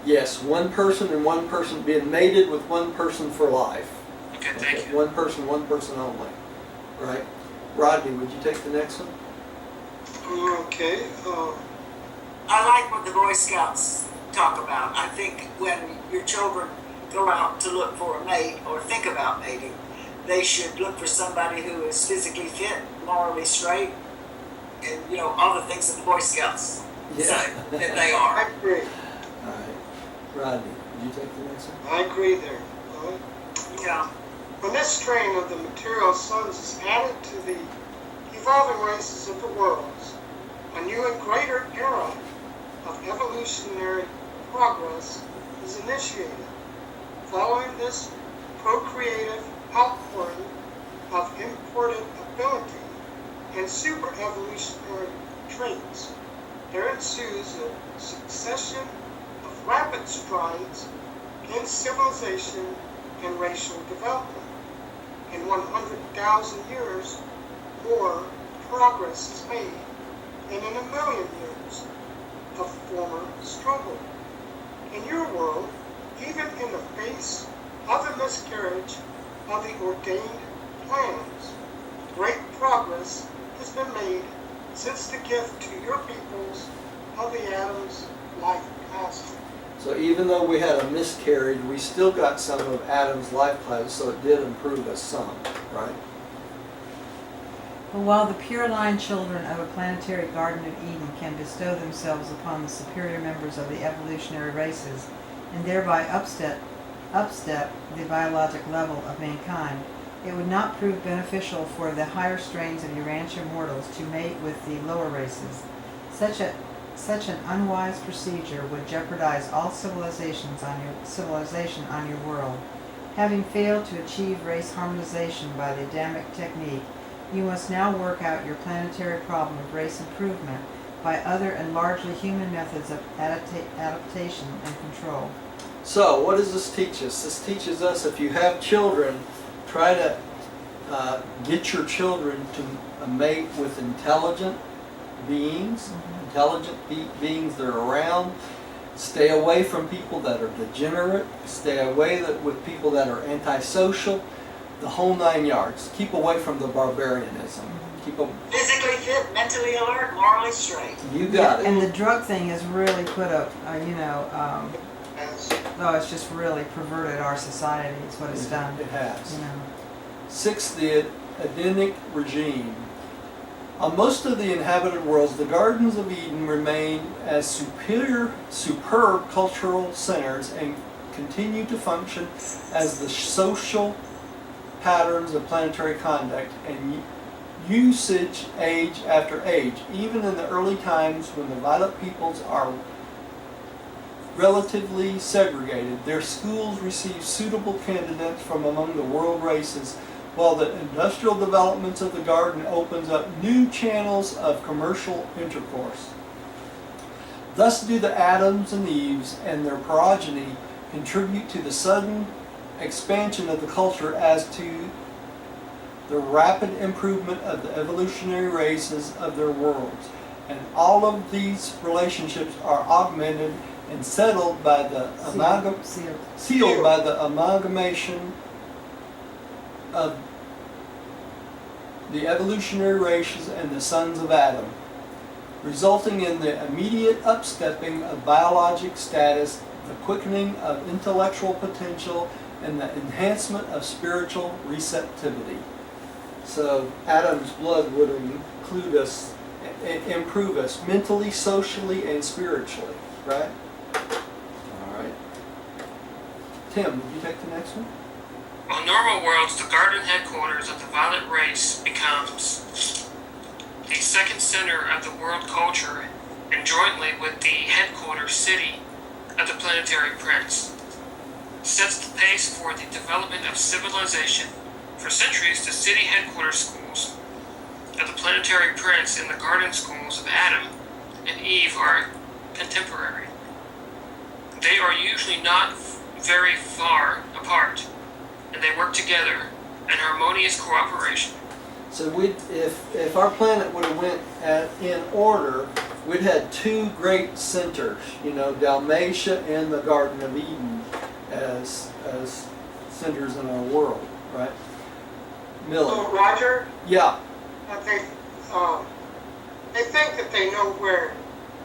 Yes, one person and one person, being mated with one person for life. Okay, thank you. One person only. Right? Rodney, would you take the next one? Okay. I like what the Boy Scouts talk about. I think when your children go out to look for a mate or think about mating, they should look for somebody who is physically fit, morally straight, and all the things that the Boy Scouts say that they I are. agree. All right. Rodney, would you take the next one? I agree there. Yeah. When this strain of the material sons is added to the evolving races of the worlds, a new and greater era of evolutionary progress is initiated. Following this procreative outpouring of imported ability and super evolutionary traits, there ensues a succession of rapid strides in civilization and racial development. In 100,000 years, more progress is made than in 1,000,000 years of former struggle. In your world, even in the face of the miscarriage of the ordained plans, great progress has been made since the gift to your peoples of the Adam's life capacity. So even though we had a miscarriage, we still got some of Adam's life plan, so it did improve us some, right? But while the pure line children of a planetary Garden of Eden can bestow themselves upon the superior members of the evolutionary races, and thereby upstep the biologic level of mankind, it would not prove beneficial for the higher strains of Urantia mortals to mate with the lower races. Such an unwise procedure would jeopardize all civilization on your world. Having failed to achieve race harmonization by the Adamic technique, you must now work out your planetary problem of race improvement by other and largely human methods of adaptation and control. So what does this teach us? This teaches us if you have children, try to get your children to mate with intelligent beings, beings that are around. Stay away from people that are degenerate. Stay away with people that are antisocial. The whole 9 yards. Keep away from the barbarianism. Keep them. Physically fit, mentally alert, morally straight. You got it. And the drug thing has really put has. No, it's just really perverted our society. It's what it's done. It has. You know. 6, the Edenic regime. On most of the inhabited worlds, the Gardens of Eden remain as superb cultural centers and continue to function as the social patterns of planetary conduct and usage age after age. Even in the early times when the violet peoples are relatively segregated, their schools receive suitable candidates from among the world races, while the industrial developments of the garden opens up new channels of commercial intercourse. Thus do the Adams and Eves and their progeny contribute to the sudden expansion of the culture as to the rapid improvement of the evolutionary races of their worlds. And all of these relationships are augmented and settled by the sealed by the amalgamation of the evolutionary races and the sons of Adam, resulting in the immediate upstepping of biologic status, the quickening of intellectual potential, and the enhancement of spiritual receptivity. So Adam's blood would include us, improve us mentally, socially, and spiritually, right? All right. Tim, would you take the next one? On normal worlds, the garden headquarters of the violet race becomes the second center of the world culture, and jointly with the headquarters city of the planetary prince, sets the pace for the development of civilization. For centuries, the city headquarters schools of the planetary prince and the garden schools of Adam and Eve are contemporary. They are usually not very far apart, and they work together in harmonious cooperation. So if our planet would have went in order, we'd had 2 great centers, Dalmatia and the Garden of Eden as centers in our world, right? Millie. So, Roger, Yeah. they think that they know where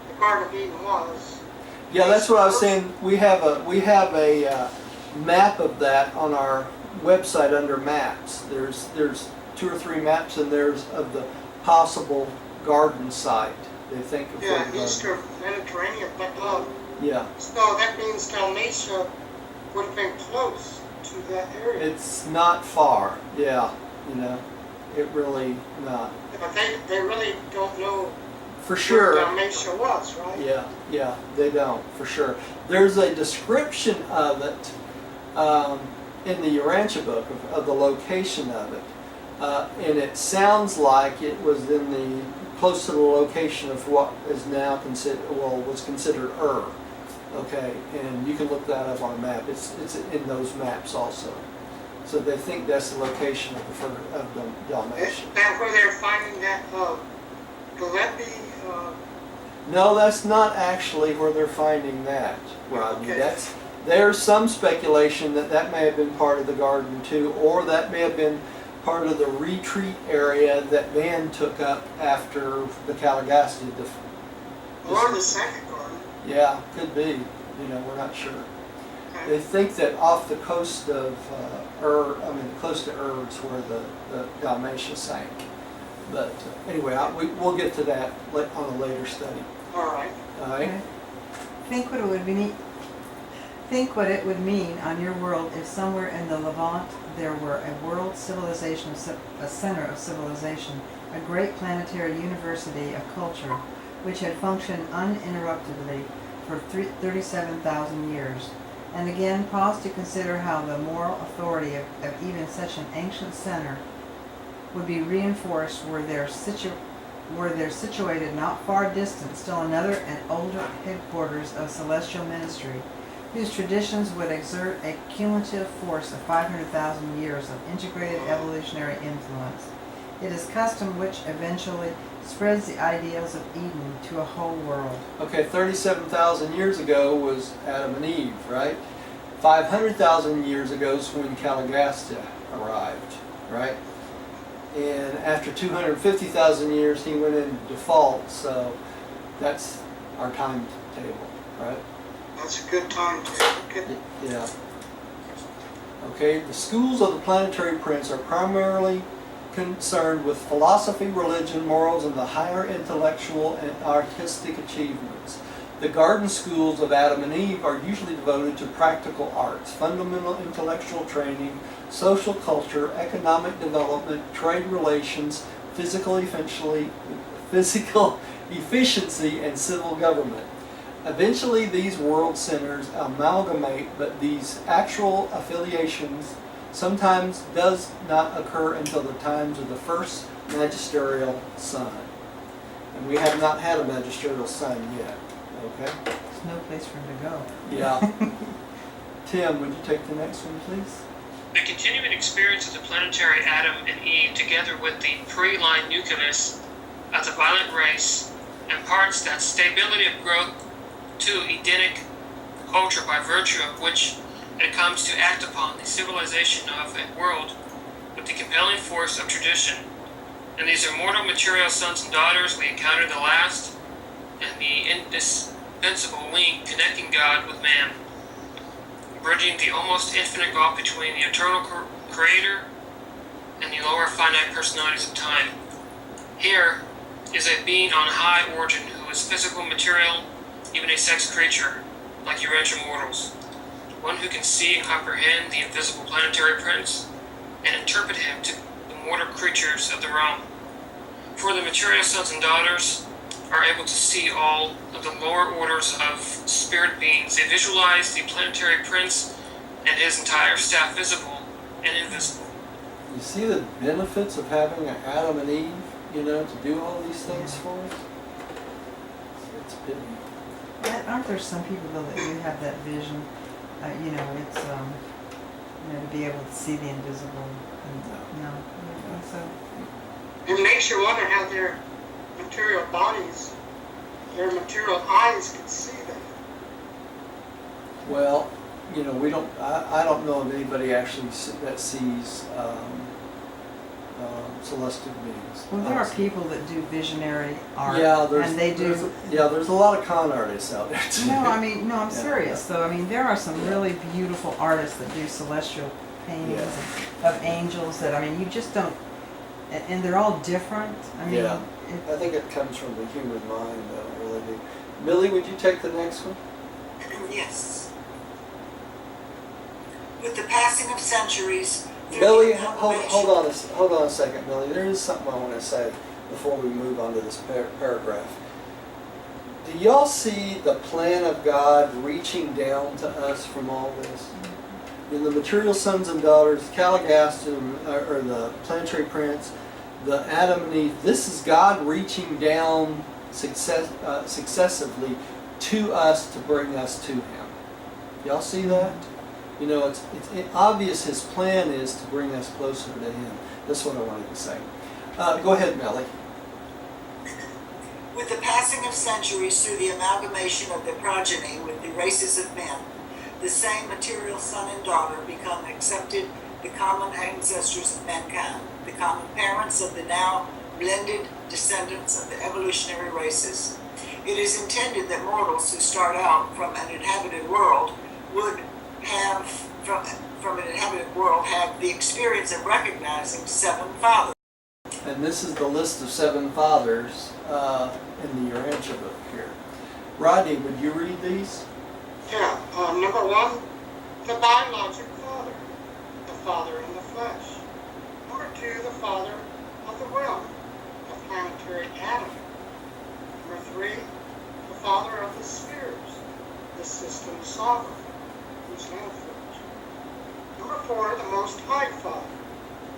the Garden of Eden was. Yeah, that's what I was saying. We have a map of that on our website under maps. There's 2 or 3 maps, and there's of the possible garden site. They think of Yeah, where the east garden- of Mediterranean. But, Yeah, so that means Dalmatia would have been close to that area. it's not far. Yeah, it really not. But they really don't know For where sure. Dalmatia was, right? Yeah, they don't, for sure. There's a description of it in the Urantia book of the location of it. And it sounds like it was close to the location of what is now was considered Ur. Okay, and you can look that up on a map. It's in those maps also. So they think that's the location of the Dalmatia. Is that where they're finding that Gillespie? No, that's not actually where they're finding that, Rodney. Okay. There's some speculation that may have been part of the garden too, or that may have been part of the retreat area that Van took up after the Caligastia. Or the second garden. Yeah, could be. We're not sure. Okay. They think that off the coast of close to Ur is where the Dalmatia sank. But anyway, we'll get to that on a later study. All right. All right. Okay. Think what it would mean on your world if somewhere in the Levant there were a world civilization, a center of civilization, a great planetary university of culture, which had functioned uninterruptedly for 37,000 years. And again, pause to consider how the moral authority of even such an ancient center would be reinforced were there situated not far distant still another and older headquarters of celestial ministry, whose traditions would exert a cumulative force of 500,000 years of integrated evolutionary influence. It is custom which eventually spreads the ideals of Eden to a whole world. Okay, 37,000 years ago was Adam and Eve, right? 500,000 years ago is when Caligastia arrived, right? And after 250,000 years, he went into default, so that's our timetable, right? That's a good time to look at Yeah. Okay, the schools of the Planetary Prince are primarily concerned with philosophy, religion, morals, and the higher intellectual and artistic achievements. The garden schools of Adam and Eve are usually devoted to practical arts, fundamental intellectual training, social culture, economic development, trade relations, physical efficiency, and civil government. Eventually, these world centers amalgamate, but these actual affiliations sometimes does not occur until the times of the first magisterial son. And we have not had a magisterial son yet, okay? There's no place for him to go. Yeah. Tim, would you take the next one, please? The continuing experience of the planetary Adam and Eve, together with the pre-line nucleus as a violent race, imparts that stability of growth to Edenic culture by virtue of which it comes to act upon the civilization of a world with the compelling force of tradition. In these immortal material sons and daughters, we encounter the last and the indispensable link connecting God with man, bridging the almost infinite gulf between the eternal creator and the lower finite personalities of time. Here is a being on high origin who is physical, material, even a sex creature, like your ancient mortals. One who can see and comprehend the invisible planetary prince and interpret him to the mortal creatures of the realm. For the material sons and daughters are able to see all of the lower orders of spirit beings. They visualize the planetary prince and his entire staff, visible and invisible. You see the benefits of having an Adam and Eve, to do all these things for us? It's big. Aren't there some people though that do have that vision? It's to be able to see the invisible. And, no, I don't think so. It makes you wonder how their material bodies, their material eyes can see that. Well, we don't. I don't know of anybody actually that sees celestial beings. Well, there are people that do visionary art, Yeah, and they do. there's a lot of con artists out there too. I'm serious though. I mean, there are some really beautiful artists that do celestial paintings of angels that you just don't, and they're all different. Yeah. I think it comes from the human mind, though, really do. Millie, would you take the next one? Yes. With the passing of centuries, Millie, hold on a second, Millie. There is something I want to say before we move on to this paragraph. Do y'all see the plan of God reaching down to us from all this? In the material sons and daughters, Caligaston, or the planetary prince, the Adam and Eve, this is God reaching down successively to us to bring us to Him. Y'all see that? It's obvious His plan is to bring us closer to Him. That's what I wanted to say. Go ahead, Melly. With the passing of centuries through the amalgamation of their progeny with the races of men, the same material son and daughter become accepted, the common ancestors of mankind, the common parents of the now blended descendants of the evolutionary races. It is intended that mortals who start out from an inhabited world would have, from an inhabited world, have the experience of recognizing seven fathers. And this is the list of seven fathers in the Urantia book here. Rodney, would you read these? Yeah. Number one, the biologic father, the father in the flesh. Number two, the father of the realm, the planetary Adam. Number three, the father of the spheres, the system sovereign, whose manifolds. Number four, the most high father,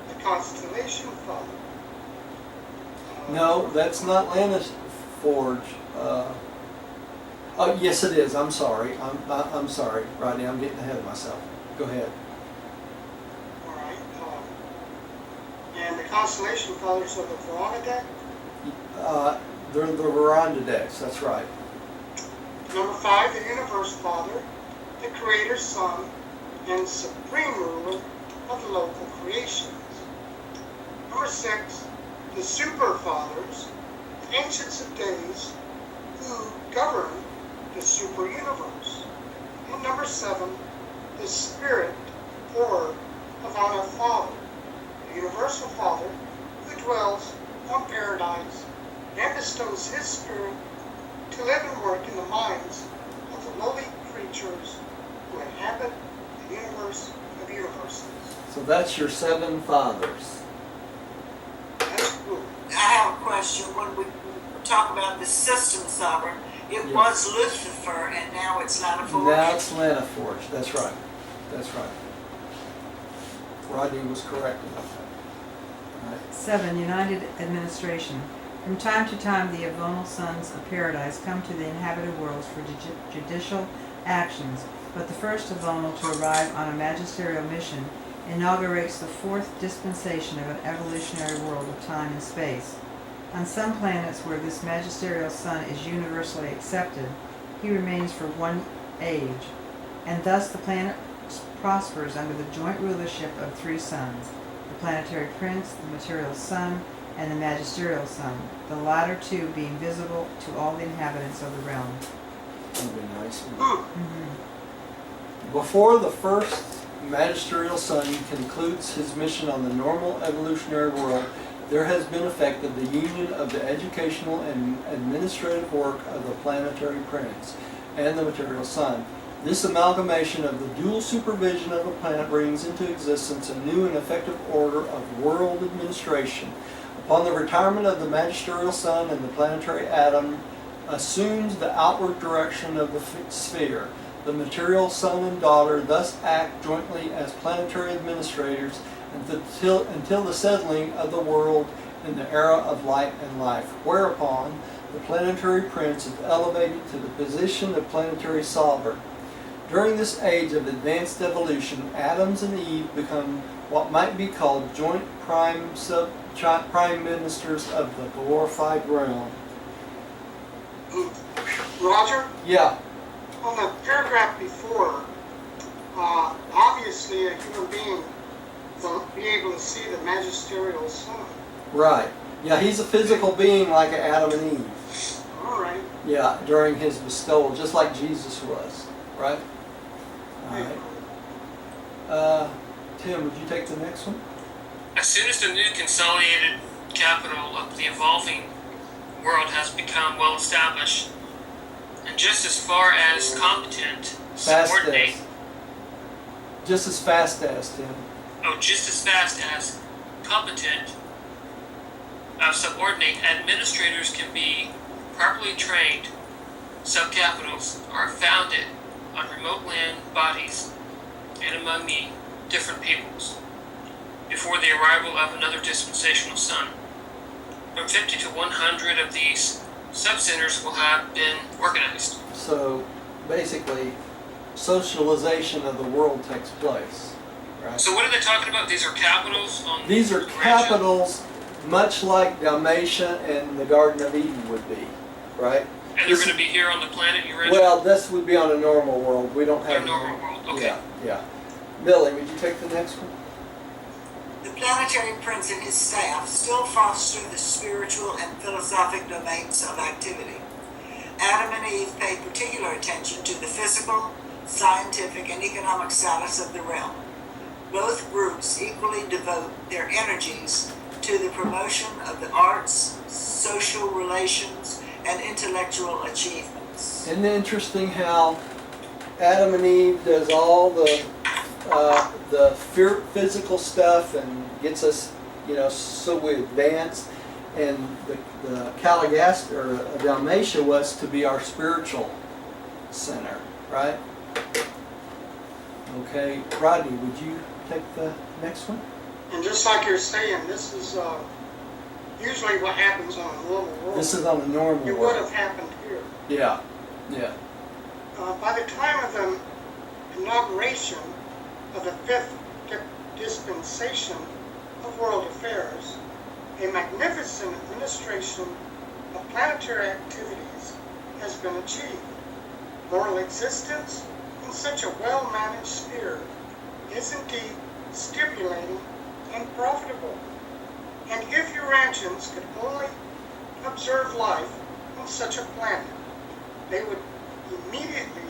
the constellation father. No, that's not Lannis Forge. Oh, yes, it is. I'm sorry. I'm sorry, Rodney. I'm getting ahead of myself. Go ahead. All right. And the constellation fathers of the Veronida. They're the Veranda decks. That's right. Number five, the universe father, the creator's son, and supreme ruler of the local creations. Number six, the super fathers, the ancients of days, who govern the super universe. And number 7, the Spirit poured upon our Father, the universal Father, who dwells on paradise and bestows his Spirit to live and work in the minds of the lowly creatures who inhabit the universe of universes. So that's your 7 fathers. That's good. I have a question. When we talk about the system sovereign, it Yeah. was Lucifer, and now it's not a force. Now it's Lanaforge. That's right. That's right. Rodney was correct about that. All right. 7. United administration. From time to time, the avonal sons of paradise come to the inhabited worlds for judicial actions, but the first avonal to arrive on a magisterial mission inaugurates the 4th dispensation of an evolutionary world of time and space. On some planets where this magisterial son is universally accepted, he remains for one age, and thus the planet prospers under the joint rulership of 3 sons, the planetary prince, the material son, and the magisterial son, the latter 2 being visible to all the inhabitants of the realm. That would be nice. Mm-hmm. Before the first magisterial son concludes his mission on the normal evolutionary world, there has been effected the union of the educational and administrative work of the planetary prince and the material son. This amalgamation of the dual supervision of the planet brings into existence a new and effective order of world administration. Upon the retirement of the magisterial sun and the planetary atom assumes the outward direction of the sphere. The material son and daughter thus act jointly as planetary administrators until the settling of the world in the era of light and life, whereupon the planetary prince is elevated to the position of planetary sovereign. During this age of advanced evolution, Adams and Eve become what might be called joint prime ministers of the glorified realm. Roger, Yeah, on the paragraph before, obviously a human being will be able to see the magisterial son. right. Yeah, he's a physical being like Adam and Eve. All right. Yeah, during his bestowal, just like Jesus was, right? All Hey, right. Tim, would you take the next one? As soon as the new consolidated capital of the evolving world has become well established, and just as far as competent, Fast subordinate, as. Just as fast as, Tim. just as fast as competent, subordinate administrators can be properly trained, subcapitals are founded on remote land bodies and among the different peoples before the arrival of another dispensational son. From 50 to 100 of these sub-centers will have been organized. So basically, socialization of the world takes place, right? So what are they talking about? These are capitals on These are region? capitals much like Dalmatia and the Garden of Eden would be, right? And they're going to be here on the planet you're in? Well, this would be on a normal world. We don't have Their normal world, okay. Yeah, yeah. Millie, would you take the next one? The planetary prince and his staff still foster the spiritual and philosophic domains of activity. Adam and Eve paid particular attention to the physical, scientific, and economic status of the realm. Both groups equally devote their energies to the promotion of the arts, social relations, and intellectual achievements. Isn't it interesting how Adam and Eve does all the physical stuff and gets us, so we advance, and the Caligast or Dalmatia was to be our spiritual center, right? Okay, Rodney, would you take the next one? and just like you're saying, this is usually what happens on a normal world. This is on the normal It would world. have happened here. Yeah, yeah. By the time of the inauguration of the 5th dispensation of world affairs, a magnificent administration of planetary activities has been achieved. Moral existence in such a well-managed sphere is indeed stimulating and profitable. And if Urantians could only observe life on such a planet, they would immediately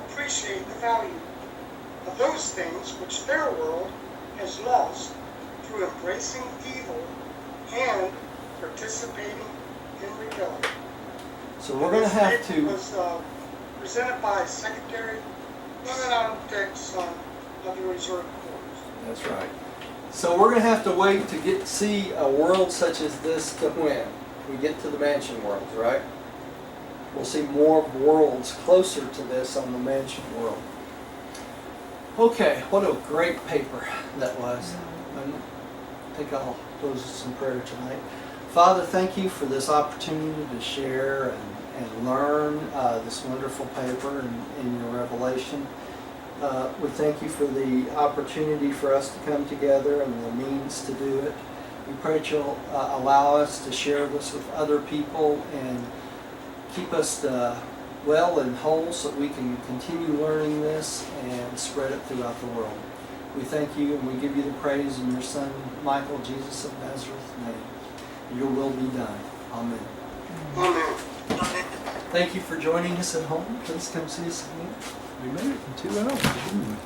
appreciate the value of those things which their world has lost through embracing evil and participating in rebellion. So we're going to have This paper to. was presented by Secretary Text of the Reserve Corps. That's right. So we're going to have to wait to get to see a world such as this to when we get to the mansion worlds, right? We'll see more worlds closer to this on the mansion world. Okay, what a great paper that was. I think I'll close with some prayer tonight. Father, thank you for this opportunity to share and learn this wonderful paper in your revelation. We thank you for the opportunity for us to come together and the means to do it. We pray that you'll allow us to share this with other people and keep us well and whole so that we can continue learning this and spread it throughout the world. We thank you and we give you the praise in your Son, Michael, Jesus of Nazareth's name. Your will be done. Amen. Amen. Thank you for joining us at home. Please come see us again. We made it in 2 hours, didn't we?